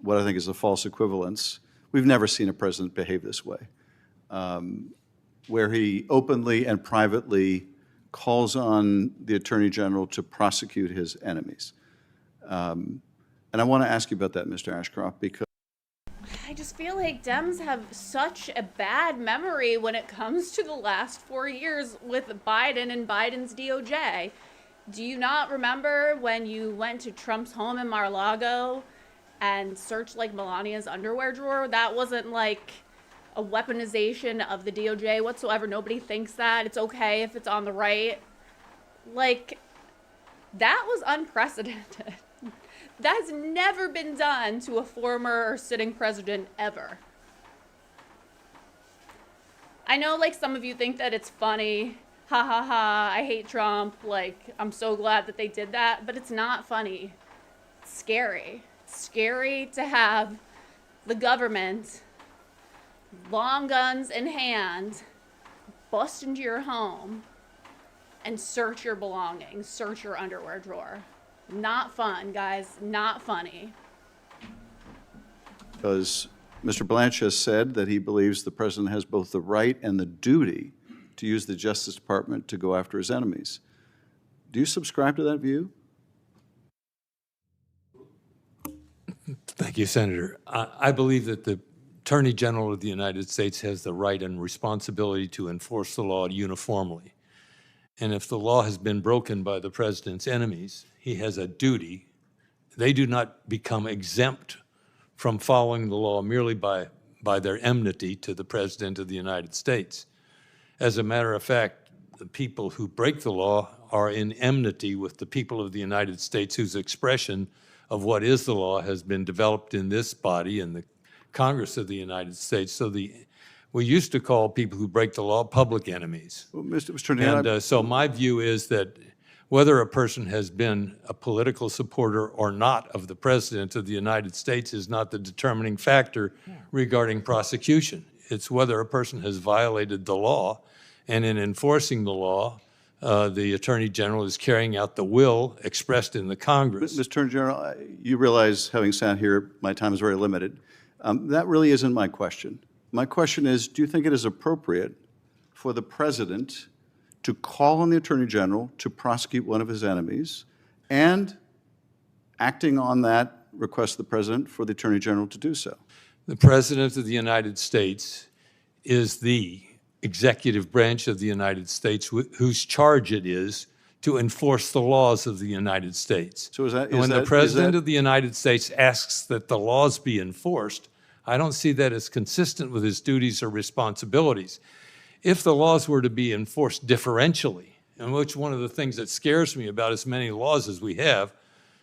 what I think is a false equivalence. We've never seen a president behave this way, where he openly and privately calls on the Attorney General to prosecute his enemies. And I want to ask you about that, Mr. Ashcroft, because I just feel like Dems have such a bad memory when it comes to the last 4 years with Biden and Biden's DOJ. Do you not remember when you went to Trump's home in Mar-a-Lago and searched like Melania's underwear drawer? That wasn't like a weaponization of the DOJ whatsoever. Nobody thinks that. It's okay if it's on the right. Like, that was unprecedented. That's never been done to a former or sitting president ever. I know like some of you think that it's funny. Ha ha ha, I hate Trump. Like, I'm so glad that they did that. But it's not funny. It's scary. It's scary to have the government, long guns in hand, bust into your home and search your belongings, search your underwear drawer. Not fun, guys. Not funny. because Mr. Blanche has said that he believes the president has both the right and the duty to use the Justice Department to go after his enemies. Do you subscribe to that view? Thank you, Senator. I believe that the Attorney General of the United States has the right and responsibility to enforce the law uniformly. And if the law has been broken by the president's enemies, he has a duty. They do not become exempt from following the law merely by their enmity to the President of the United States. As a matter of fact, the people who break the law are in enmity with the people of the United States, whose expression of what is the law has been developed in this body, in the Congress of the United States. So we used to call people who break the law public enemies. Well, Mr. Tornado, And so my view is that whether a person has been a political supporter or not of the President of the United States is not the determining factor regarding prosecution. It's whether a person has violated the law, and in enforcing the law, the Attorney General is carrying out the will expressed in the Congress. Mr. Attorney General, you realize, having sat here, my time is very limited. That really isn't my question. My question is, do you think it is appropriate for the President to call on the Attorney General to prosecute one of his enemies, and acting on that, request the President for the Attorney General to do so? The President of the United States is the executive branch of the United States whose charge it is to enforce the laws of the United States. So when the President of the United States asks that the laws be enforced, I don't see that as consistent with his duties or responsibilities. If the laws were to be enforced differentially, and which one of the things that scares me about as many laws as we have,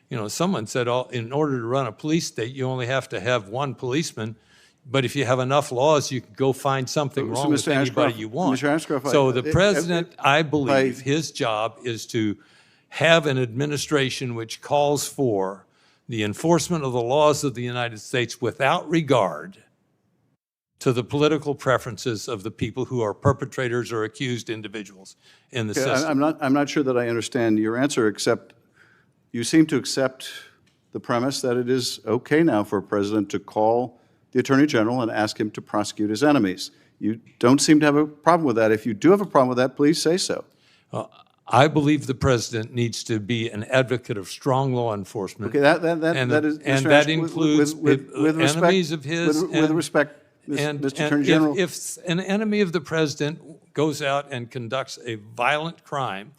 you know, someone said in order to run a police state, you only have to have one policeman, but if you have enough laws, you can go find something wrong with anybody you want. Mr. Ashcroft, So the President, I believe, his job is to have an administration which calls for the enforcement of the laws of the United States without regard to the political preferences of the people who are perpetrators or accused individuals in the system. I'm not sure that I understand your answer, except you seem to accept the premise that it is okay now for a president to call the Attorney General and ask him to prosecute his enemies. You don't seem to have a problem with that. If you do have a problem with that, please say so. I believe the president needs to be an advocate of strong law enforcement. Okay, that includes enemies of his. With respect, Mr. Attorney General. If an enemy of the president goes out and conducts a violent crime,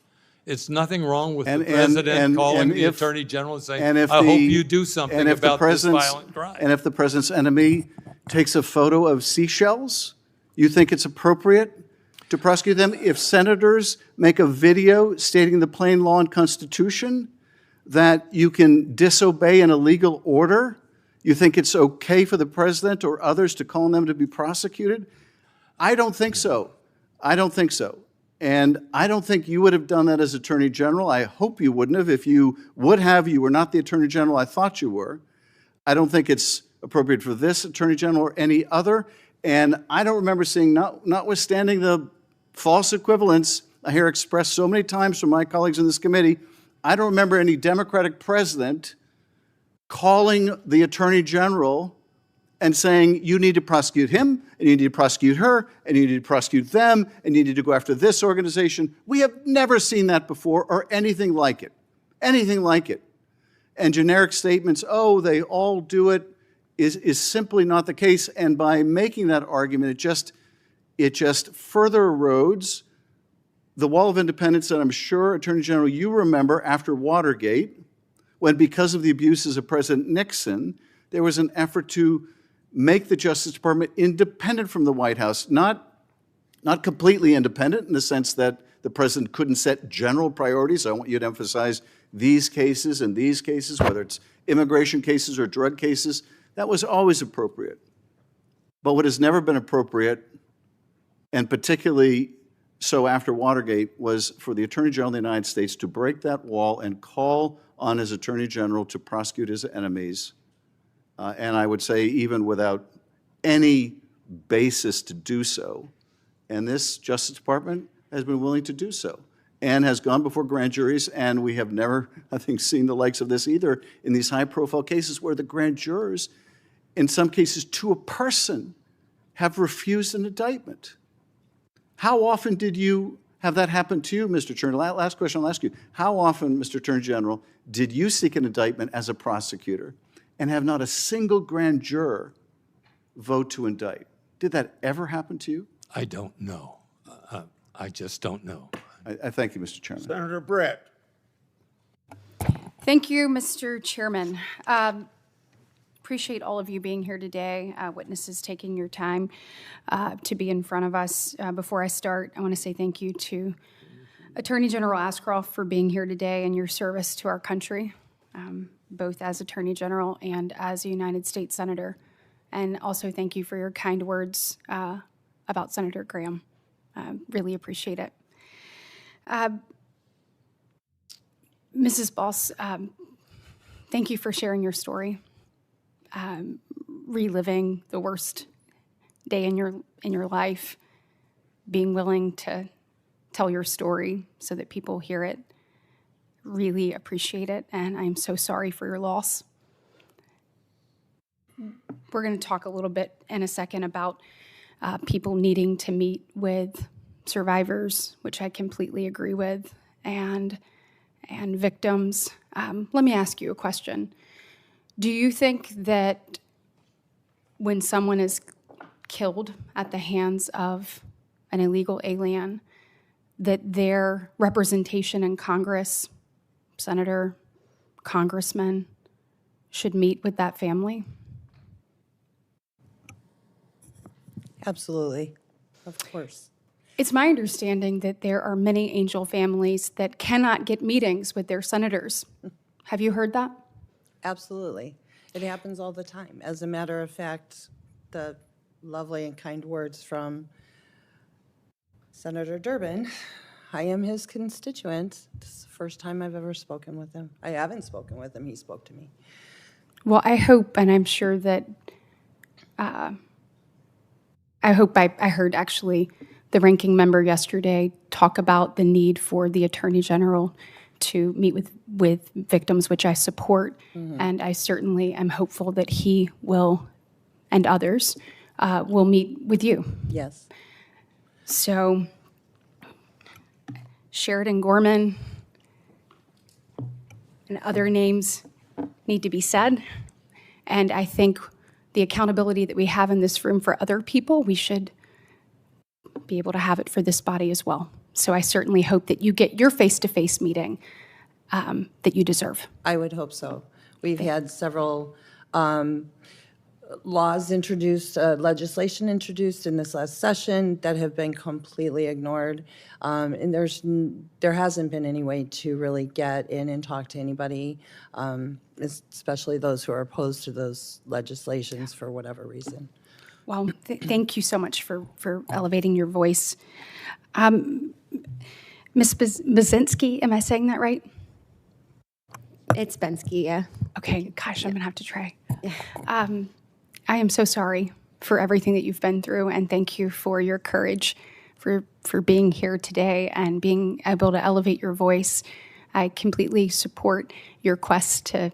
it's nothing wrong with the president calling the Attorney General and saying, I hope you do something about this violent crime. And if the president's enemy takes a photo of seashells, you think it's appropriate to prosecute them? If senators make a video stating the plain law and Constitution that you can disobey an illegal order, You think it's okay for the president or others to call on them to be prosecuted? I don't think so. I don't think so. And I don't think you would have done that as Attorney General. I hope you wouldn't have. If you would have, you were not the Attorney General I thought you were. I don't think it's appropriate for this Attorney General or any other. And I don't remember seeing, notwithstanding the false equivalence I hear expressed so many times from my colleagues in this committee, I don't remember any Democratic president calling the Attorney General and saying, you need to prosecute him, and you need to prosecute her, and you need to prosecute them, and you need to go after this organization. We have never seen that before or anything like it. Anything like it. And generic statements, oh, they all do it, is simply not the case. And by making that argument, it just further erodes the wall of independence that I'm sure, Attorney General, you remember after Watergate, when because of the abuses of President Nixon, there was an effort to make the Justice Department independent from the White House, not completely independent in the sense that the president couldn't set general priorities. I want you to emphasize these cases and these cases, whether it's immigration cases or drug cases. That was always appropriate. But what has never been appropriate, and particularly so after Watergate, was for the Attorney General of the United States to break that wall and call on his Attorney General to prosecute his enemies. And I would say even without any basis to do so. And this Justice Department has been willing to do so and has gone before grand juries, and we have never, I think, seen the likes of this either in these high-profile cases where the grand jurors, in some cases to a person, have refused an indictment. How often did you have that happen to you, Mr. Attorney? Last question I'll ask you. How often, Mr. Attorney General, did you seek an indictment as a prosecutor and have not a single grand juror vote to indict? Did that ever happen to you? I don't know. I just don't know. I thank you, Mr. Chairman. Senator Brett. Thank you, Mr. Chairman. Appreciate all of you being here today, witnesses taking your time to be in front of us. Before I start, I want to say thank you to Attorney General Ashcroft for being here today and your service to our country, both as Attorney General and as a United States Senator. And also thank you for your kind words about Senator Graham. Really appreciate it. Mrs. Boss, thank you for sharing your story, reliving the worst day in your life, being willing to tell your story so that people hear it. Really appreciate it, and I'm so sorry for your loss. We're going to talk a little bit in a second about people needing to meet with survivors, which I completely agree with, and victims. Let me ask you a question. Do you think that when someone is killed at the hands of an illegal alien, that their representation in Congress, senator, congressman, should meet with that family? Absolutely. Of course. It's my understanding that there are many angel families that cannot get meetings with their senators. Have you heard that? Absolutely. It happens all the time. As a matter of fact, the lovely and kind words from Senator Durbin, I am his constituent. This is the first time I've ever spoken with him. I haven't spoken with him. He spoke to me. Well, I hope, and I'm sure that, I heard actually the ranking member yesterday talk about the need for the Attorney General to meet with victims, which I support, and I certainly am hopeful that he will, and others, will meet with you. Yes. So, Sheridan Gorman and other names need to be said, and I think the accountability that we have in this room for other people, we should be able to have it for this body as well. So I certainly hope that you get your face-to-face meeting that you deserve. I would hope so. We've had several laws introduced, legislation introduced in this last session that have been completely ignored. And there hasn't been any way to really get in and talk to anybody, especially those who are opposed to those legislations for whatever reason. Well, thank you so much for elevating your voice. Ms. Bazinski, am I saying that right? It's Bensky, yeah. Okay, gosh, I'm going to have to try. I am so sorry for everything that you've been through, and thank you for your courage, for being here today and being able to elevate your voice. I completely support your quest to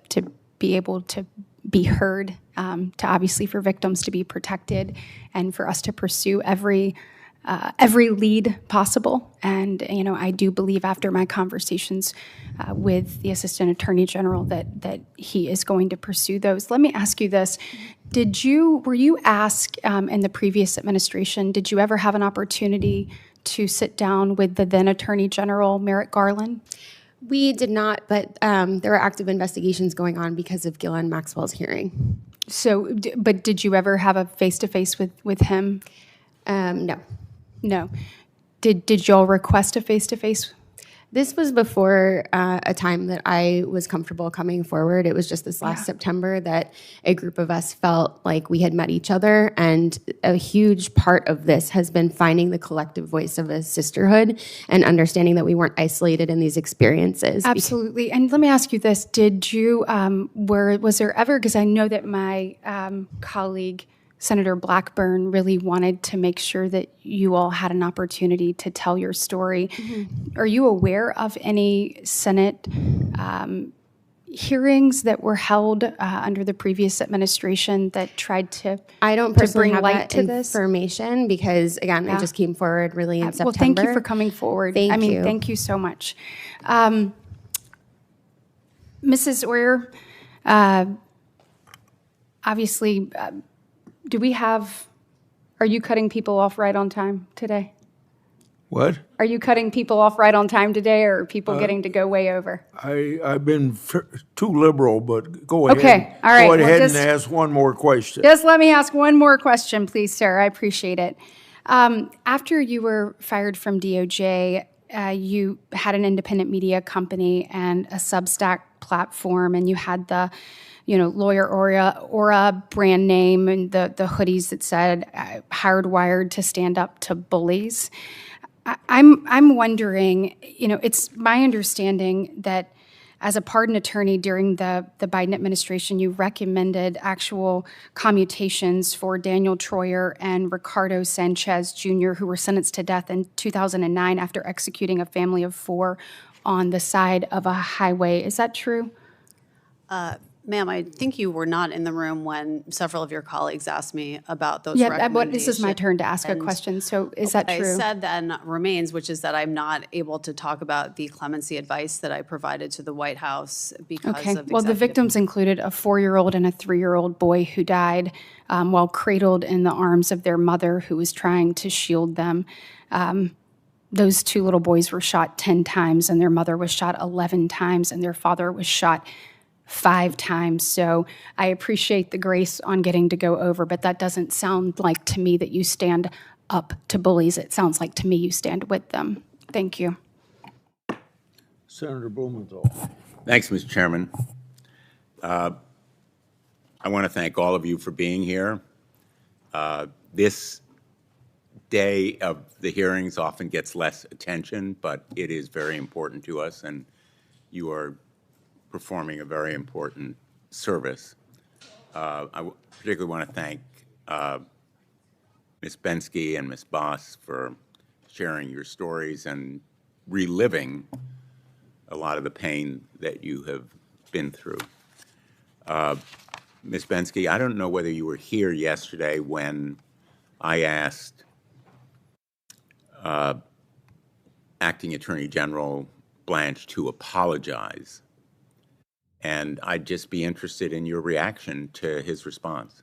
be able to be heard, to obviously for victims to be protected, and for us to pursue every lead possible. And, you know, I do believe after my conversations with the Assistant Attorney General that he is going to pursue those. Let me ask you this. Were you asked in the previous administration, did you ever have an opportunity to sit down with the then Attorney General, Merrick Garland? We did not, but there were active investigations going on because of Ghislaine Maxwell's hearing. So, but did you ever have a face-to-face with him? No. No. Did y'all request a face-to-face? This was before a time that I was comfortable coming forward. It was just this last September that a group of us felt like we had met each other. And a huge part of this has been finding the collective voice of a sisterhood and understanding that we weren't isolated in these experiences. Absolutely. And let me ask you this. Did you, was there ever, because I know that my colleague, Senator Blackburn, really wanted to make sure that you all had an opportunity to tell your story. Mm-hmm. Are you aware of any Senate hearings that were held under the previous administration that tried to I don't personally bring have light that to this information because, again, I just came forward really in September. Well, thank you for coming forward. Thank you. Thank you so much. Mrs. Oyer, obviously, are you cutting people off right on time today? What? Are you cutting people off right on time today, or are people getting to go way over? I've been too liberal, but go ahead. Okay, all right. Go ahead Well, and ask one more question. Just let me ask one more question, please, sir. I appreciate it. After you were fired from DOJ, you had an independent media company and a Substack platform, and you had the Lawyer Aura brand name and the hoodies that said hardwired to stand up to bullies. I'm wondering, it's my understanding that as a pardon attorney during the Biden administration, you recommended actual commutations for Daniel Troyer and Ricardo Sanchez Jr., who were sentenced to death in 2009 after executing a family of 4 on the side of a highway. Is that true? Ma'am, I think you were not in the room when several of your colleagues asked me about those recommendations. This is my turn to ask a question. So is that true? I said then remains, which is that I'm not able to talk about the clemency advice that I provided to the White House because of Well, the victims included a 4-year-old and a 3-year-old boy who died while cradled in the arms of their mother who was trying to shield them. Those 2 little boys were shot 10 times, and their mother was shot 11 times, and their father was shot 5 times. So I appreciate the grace on getting to go over, but that doesn't sound like to me that you stand up to bullies. It sounds like to me you stand with them. Thank you. Senator Blumenthal. Thanks, Mr. Chairman. I want to thank all of you for being here. This day of the hearings often gets less attention, but it is very important to us, and you are performing a very important service. I particularly want to thank Ms. Bensky and Ms. Boss for sharing your stories and reliving a lot of the pain that you have been through. Ms. Bensky, I don't know whether you were here yesterday when I asked Acting Attorney General Blanche to apologize. And I'd just be interested in your reaction to his response.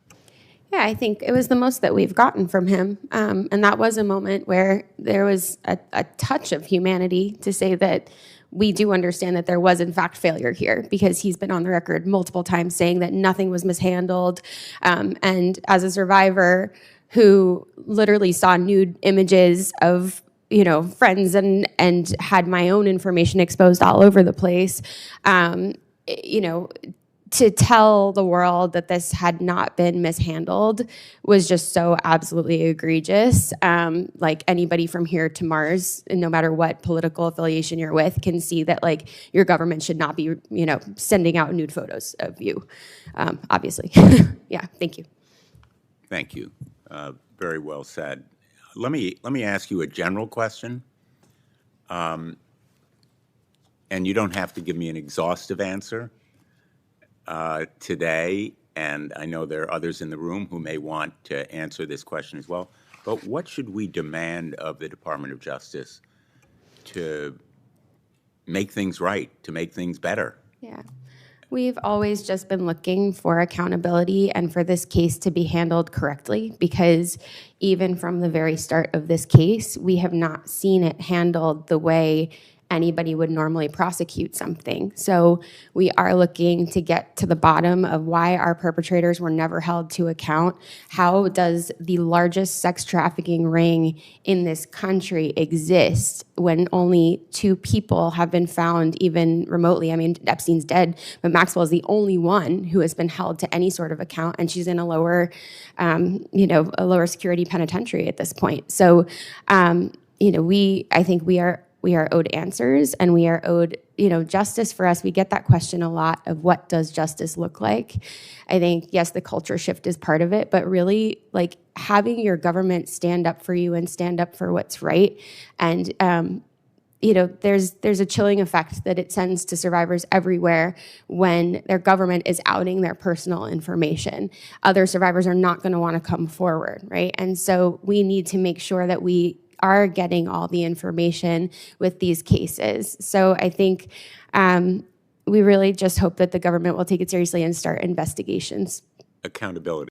Yeah, I think it was the most that we've gotten from him. And that was a moment where there was a touch of humanity to say that we do understand that there was in fact failure here, because he's been on the record multiple times saying that nothing was mishandled. And as a survivor who literally saw nude images of friends and had my own information exposed all over the place, to tell the world that this had not been mishandled was just so absolutely egregious. Like, anybody from here to Mars, and no matter what political affiliation you're with, can see that like your government should not be, sending out nude photos of you, obviously. Yeah, thank you. Thank you. Very well said. Let me ask you a general question. And you don't have to give me an exhaustive answer today, and I know there are others in the room who may want to answer this question as well, but what should we demand of the Department of Justice to make things right, to make things better? Yeah. We've always just been looking for accountability and for this case to be handled correctly, because even from the very start of this case, we have not seen it handled the way anybody would normally prosecute something. So we are looking to get to the bottom of why our perpetrators were never held to account. How does the largest sex trafficking ring in this country exist when only 2 people have been found even remotely? I mean, Epstein's dead, but Maxwell is the only one who has been held to any sort of account, and she's in a lower, a lower security penitentiary at this point. So, I think we are owed answers, and we are owed, justice. For us, we get that question a lot of what does justice look like? I think, yes, the culture shift is part of it, but really, like, having your government stand up for you and stand up for what's right. And, there's a chilling effect that it sends to survivors everywhere when their government is outing their personal information. Other survivors are not going to want to come forward, right? And so we need to make sure that we are getting all the information with these cases. So I think we really just hope that the government will take it seriously and start investigations. Accountability.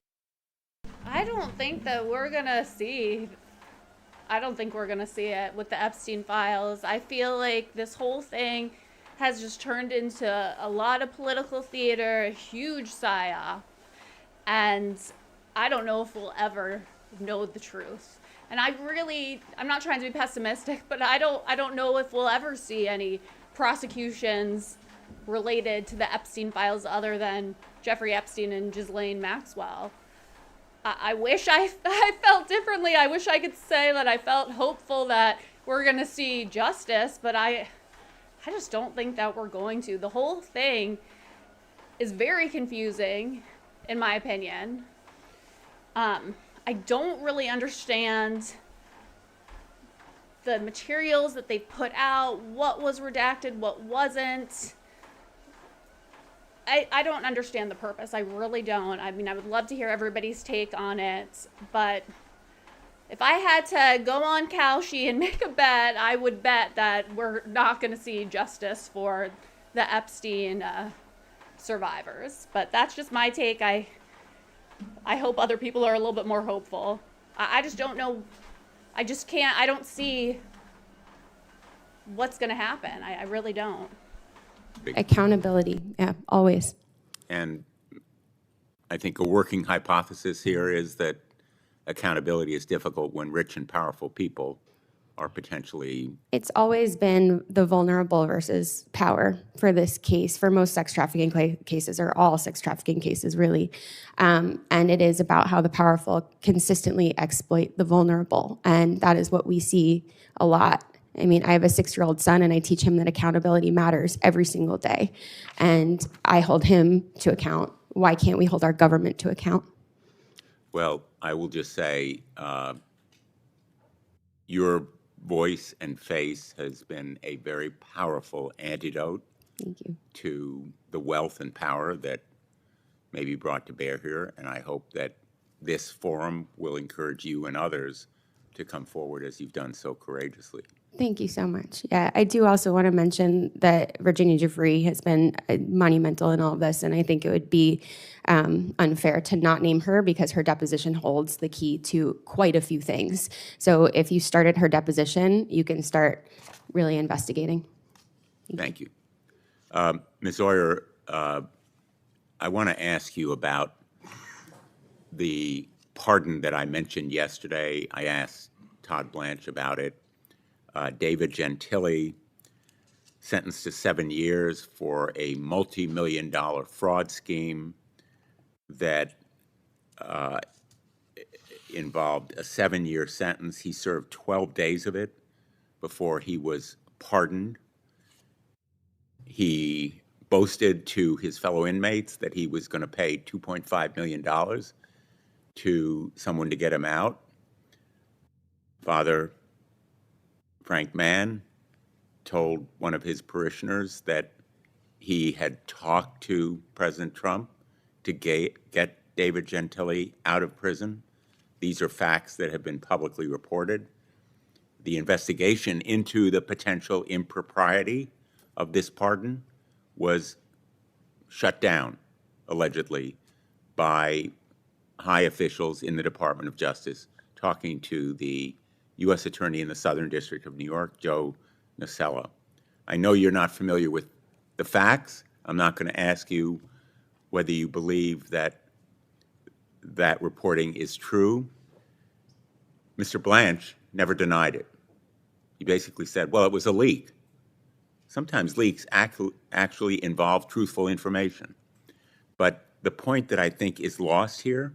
I don't think we're going to see it with the Epstein files. I feel like this whole thing has just turned into a lot of political theater, a huge psyop. And I don't know if we'll ever know the truth. And I'm not trying to be pessimistic, but I don't know if we'll ever see any prosecutions related to the Epstein files other than Jeffrey Epstein and Ghislaine Maxwell. I wish I felt differently. I wish I could say that I felt hopeful that we're going to see justice, but I just don't think that we're going to. The whole thing is very confusing, in my opinion. I don't really understand the materials that they put out, what was redacted, what wasn't. I don't understand the purpose. I really don't. I mean, I would love to hear everybody's take on it, but if I had to go on Kalshi and make a bet, I would bet that we're not going to see justice for the Epstein survivors. But that's just my take. I hope other people are a little bit more hopeful. I just don't know. I don't see what's going to happen. I really don't. Accountability, yeah, always. And I think a working hypothesis here is that accountability is difficult when rich and powerful people are potentially... It's always been the vulnerable versus power for this case, for most sex trafficking cases, or all sex trafficking cases, really. And it is about how the powerful consistently exploit the vulnerable. And that is what we see a lot. I mean, I have a 6-year-old son, and I teach him that accountability matters every single day. And I hold him to account. Why can't we hold our government to account? Well, I will just say your voice and face has been a very powerful antidote to the wealth and power that may be brought to bear here. And I hope that this forum will encourage you and others to come forward as you've done so courageously. Thank you so much. Yeah, I do also want to mention that Virginia Giuffre has been monumental in all of this, and I think it would be unfair to not name her because her deposition holds the key to quite a few things. So if you started her deposition, you can start really investigating. Thank you. Ms. Oyer, I want to ask you about the pardon that I mentioned yesterday. I asked Todd Blanche about it. David Gentili, sentenced to 7 years for a multi-million-dollar fraud scheme that involved a 7-year sentence. He served 12 days of it before he was pardoned. He boasted to his fellow inmates that he was going to pay $2.5 million to someone to get him out. Father Frank Mann told one of his parishioners that he had talked to President Trump to get David Gentili out of prison. These are facts that have been publicly reported. The investigation into the potential impropriety of this pardon was shut down, allegedly, by high officials in the Department of Justice, talking to the U.S. Attorney in the Southern District of New York, Joe Nocella. I know you're not familiar with the facts. I'm not going to ask you whether you believe that that reporting is true. Mr. Blanche never denied it. He basically said, well, it was a leak. Sometimes leaks actually involve truthful information. But the point that I think is lost here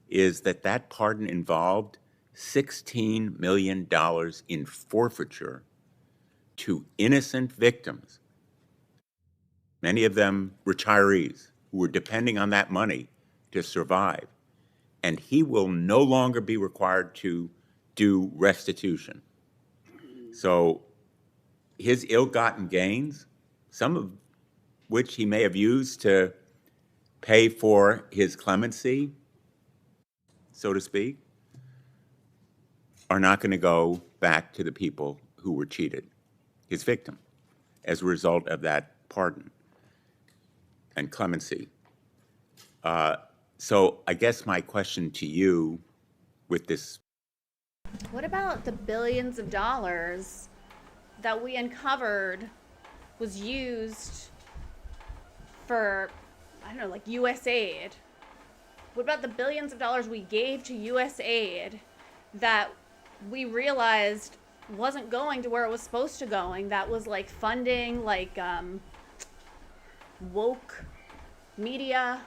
is that that pardon involved $16 million in forfeiture to innocent victims, many of them retirees who were depending on that money to survive. And he will no longer be required to do restitution. So his ill-gotten gains, some of which he may have used to pay for his clemency, so to speak, are not going to go back to the people who were cheated, his victim, as a result of that pardon and clemency. So I guess my question to you with this. What about the billions of dollars that we uncovered was used for, I don't know, like USAID? What about the billions of dollars we gave to USAID that we realized wasn't going to where it was supposed to going? That was like funding like woke media,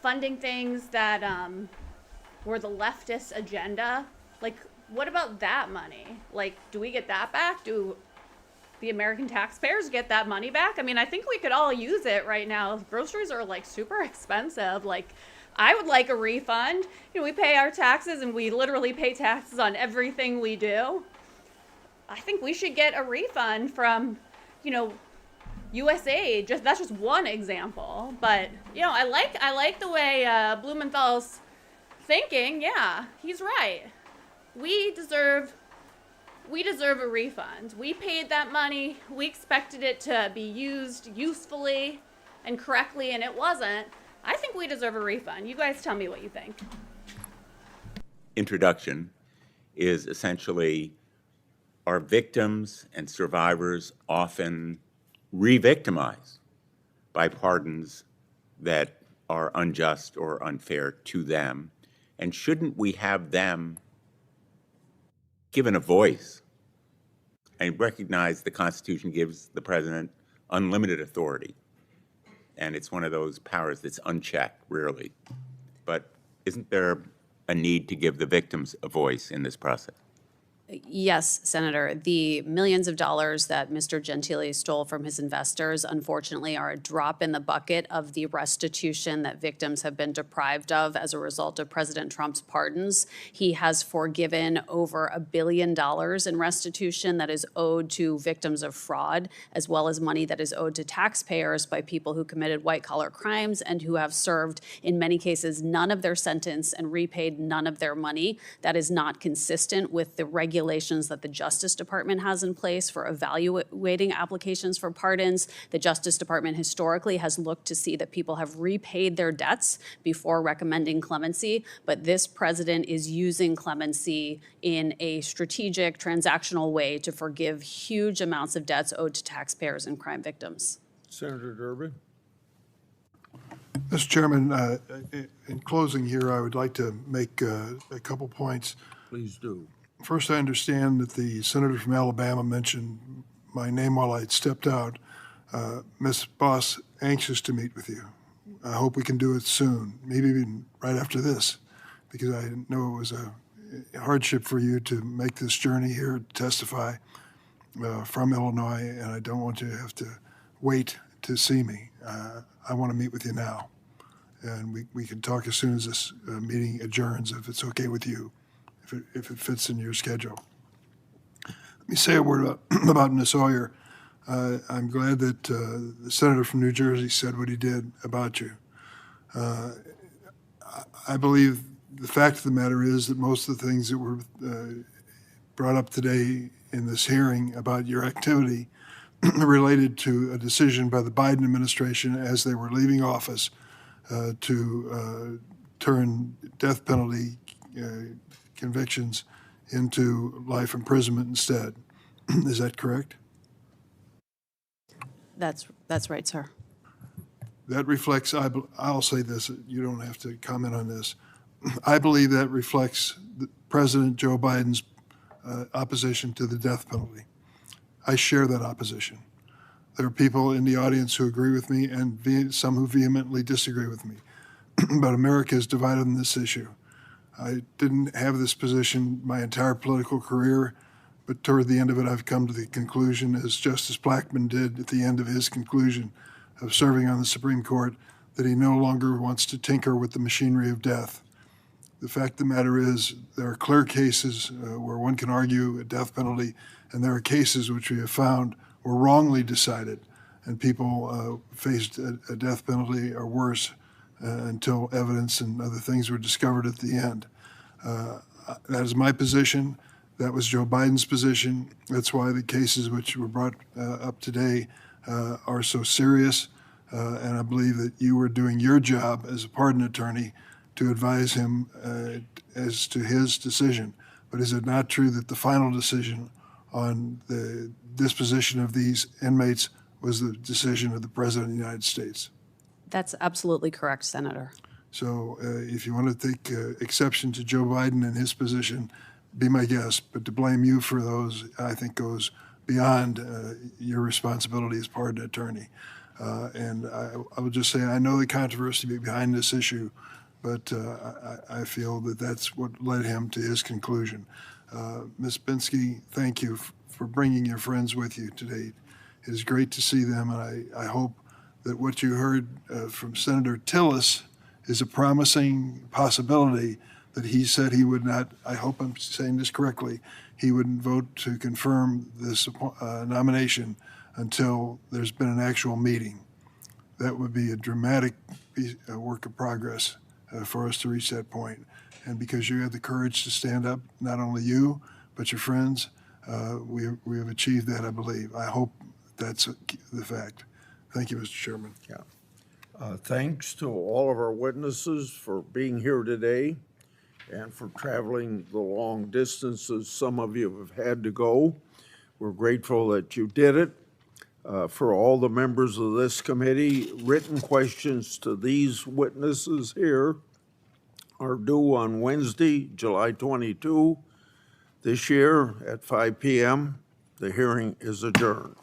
funding things that were the leftist agenda. Like, what about that money? Like, do we get that back? Do the American taxpayers get that money back? I mean, I think we could all use it right now. Groceries are like super expensive. Like, I would like a refund. You know, we pay our taxes and we literally pay taxes on everything we do. I think we should get a refund from, you know, USAID. That's just one example. But, you know, I like the way Blumenthal's thinking. Yeah, he's right. We deserve a refund. We paid that money. We expected it to be used usefully and correctly, and it wasn't. I think we deserve a refund. You guys tell me what you think. Introduction is essentially, are victims and survivors often re-victimized by pardons that are unjust or unfair to them? And shouldn't we have them given a voice and recognize the Constitution gives the president unlimited authority? And it's one of those powers that's unchecked, rarely. But isn't there a need to give the victims a voice in this process? Yes, Senator. The millions of dollars that Mr. Gentili stole from his investors, unfortunately, are a drop in the bucket of the restitution that victims have been deprived of as a result of President Trump's pardons. He has forgiven over $1 billion in restitution that is owed to victims of fraud, as well as money that is owed to taxpayers by people who committed white-collar crimes and who have served, in many cases, none of their sentence and repaid none of their money. That is not consistent with the regular regulations that the Justice Department has in place for evaluating applications for pardons. The Justice Department historically has looked to see that people have repaid their debts before recommending clemency, but this president is using clemency in a strategic, transactional way to forgive huge amounts of debts owed to taxpayers and crime victims. Senator Durbin. Mr. Chairman, in closing here, I would like to make a couple points. Please do. First, I understand that the senator from Alabama mentioned my name while I had stepped out. Ms. Boss, anxious to meet with you. I hope we can do it soon, maybe even right after this, because I know it was a hardship for you to make this journey here to testify from Illinois, and I don't want you to have to wait to see me. I want to meet with you now, and we can talk as soon as this meeting adjourns, if it's okay with you, if it fits in your schedule. Let me say a word about Ms. Hoyer. I'm glad that the senator from New Jersey said what he did about you. I believe the fact of the matter is that most of the things that were brought up today in this hearing about your activity related to a decision by the Biden administration as they were leaving office to turn death penalty convictions into life imprisonment instead. Is that correct? That's right, sir. That reflects, I'll say this, you don't have to comment on this. I believe that reflects President Joe Biden's opposition to the death penalty. I share that opposition. There are people in the audience who agree with me and some who vehemently disagree with me. But America is divided on this issue. I didn't have this position my entire political career, but toward the end of it, I've come to the conclusion, as Justice Blackmun did at the end of his conclusion of serving on the Supreme Court, that he no longer wants to tinker with the machinery of death. The fact of the matter is, there are clear cases where one can argue a death penalty, and there are cases which we have found were wrongly decided, and people faced a death penalty or worse until evidence and other things were discovered at the end. That is my position. That was Joe Biden's position. That's why the cases which were brought up today are so serious, and I believe that you were doing your job as a pardon attorney to advise him as to his decision. But is it not true that the final decision on the disposition of these inmates was the decision of the President of the United States? That's absolutely correct, Senator. So if you want to take exception to Joe Biden and his position, be my guest. But to blame you for those, I think, goes beyond your responsibility as pardon attorney. And I would just say, I know the controversy behind this issue, but I feel that that's what led him to his conclusion. Ms. Binsky, thank you for bringing your friends with you today. It is great to see them, and I hope that what you heard from Senator Tillis is a promising possibility that he said he would not, I hope I'm saying this correctly, he wouldn't vote to confirm this nomination until there's been an actual meeting. That would be a dramatic work of progress for us to reach that point. And because you had the courage to stand up, not only you, but your friends, we have achieved that, I believe. I hope that's the fact. Thank you, Mr. Chairman. Yeah. Thanks to all of our witnesses for being here today and for traveling the long distances some of you have had to go. We're grateful that you did it. For all the members of this committee, written questions to these witnesses here are due on Wednesday, July 22, this year at 5 p.m. The hearing is adjourned.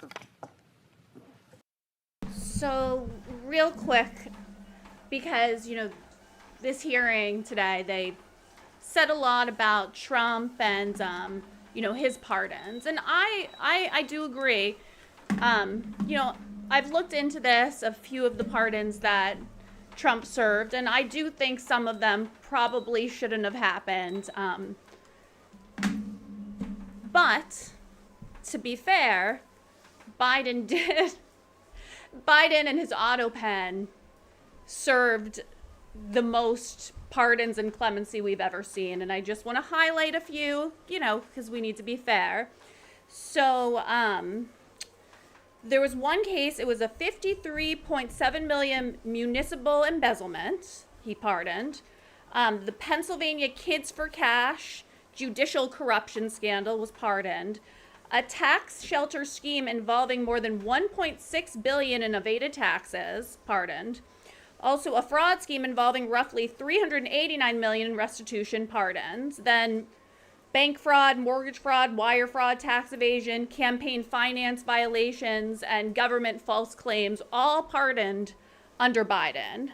So real quick, because, this hearing today, they said a lot about Trump and, his pardons. And I do agree. I've looked into this, a few of the pardons that Trump served, and I do think some of them probably shouldn't have happened. But to be fair, Biden and his auto pen served the most pardons and clemency we've ever seen. And I just want to highlight a few, because we need to be fair. So there was one case, it was a $53.7 million municipal embezzlement he pardoned. The Pennsylvania Kids for Cash judicial corruption scandal was pardoned. A tax shelter scheme involving more than $1.6 billion in evaded taxes, pardoned. Also, a fraud scheme involving roughly $389 million in restitution, pardons. Then bank fraud, mortgage fraud, wire fraud, tax evasion, campaign finance violations, and government false claims, all pardoned under Biden.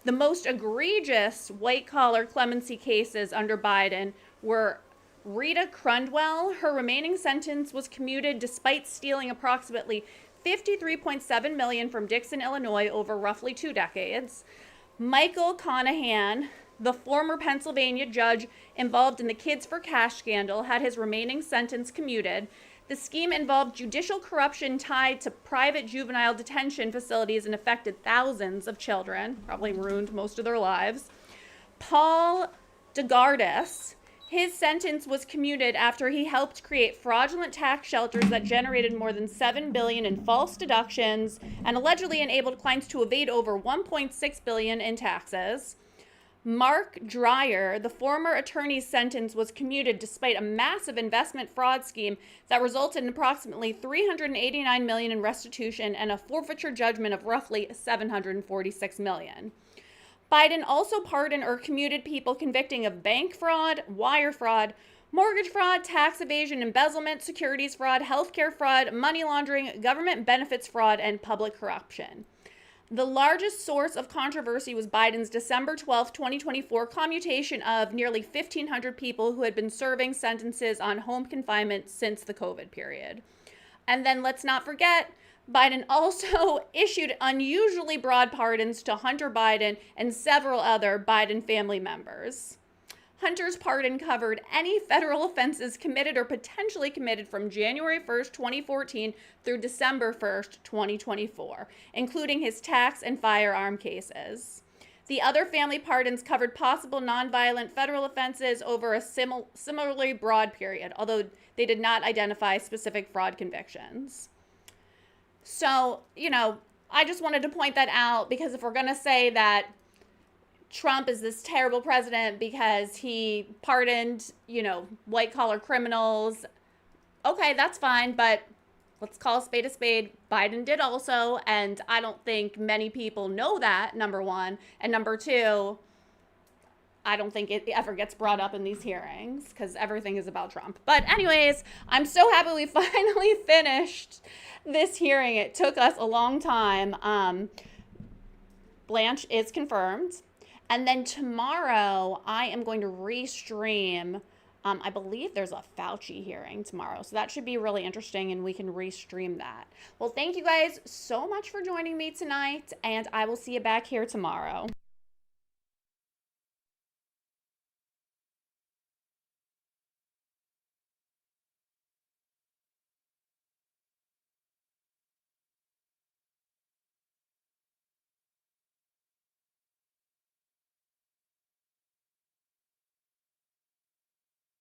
The most egregious white-collar clemency cases under Biden were Rita Crundwell. Her remaining sentence was commuted despite stealing approximately $53.7 million from Dixon, Illinois over roughly 2 decades. Michael Conahan, the former Pennsylvania judge involved in the Kids for Cash scandal, had his remaining sentence commuted. The scheme involved judicial corruption tied to private juvenile detention facilities and affected thousands of children, probably ruined most of their lives. Paul DeGardis, his sentence was commuted after he helped create fraudulent tax shelters that generated more than $7 billion in false deductions and allegedly enabled clients to evade over $1.6 billion in taxes. Mark Dreyer, the former attorney's sentence was commuted despite a massive investment fraud scheme that resulted in approximately $389 million in restitution and a forfeiture judgment of roughly $746 million. Biden also pardoned or commuted people convicting of bank fraud, wire fraud, mortgage fraud, tax evasion, embezzlement, securities fraud, healthcare fraud, money laundering, government benefits fraud, and public corruption. The largest source of controversy was Biden's December 12, 2024 commutation of nearly 1,500 people who had been serving sentences on home confinement since the COVID period. And then let's not forget, Biden also issued unusually broad pardons to Hunter Biden and several other Biden family members. Hunter's pardon covered any federal offenses committed or potentially committed from January 1st, 2014 through December 1st, 2024, including his tax and firearm cases. The other family pardons covered possible nonviolent federal offenses over a similarly broad period, although they did not identify specific fraud convictions. So, I just wanted to point that out because if we're going to say that Trump is this terrible president because he pardoned, white-collar criminals, okay, that's fine, but let's call a spade a spade. Biden did also, and I don't think many people know that, number one. And number two, I don't think it ever gets brought up in these hearings because everything is about Trump. But anyways, I'm so happy we finally finished this hearing. It took us a long time. Blanche is confirmed. And then tomorrow, I am going to restream. I believe there's a Fauci hearing tomorrow. So that should be really interesting, and we can restream that. Well, thank you guys so much for joining me tonight, and I will see you back here tomorrow.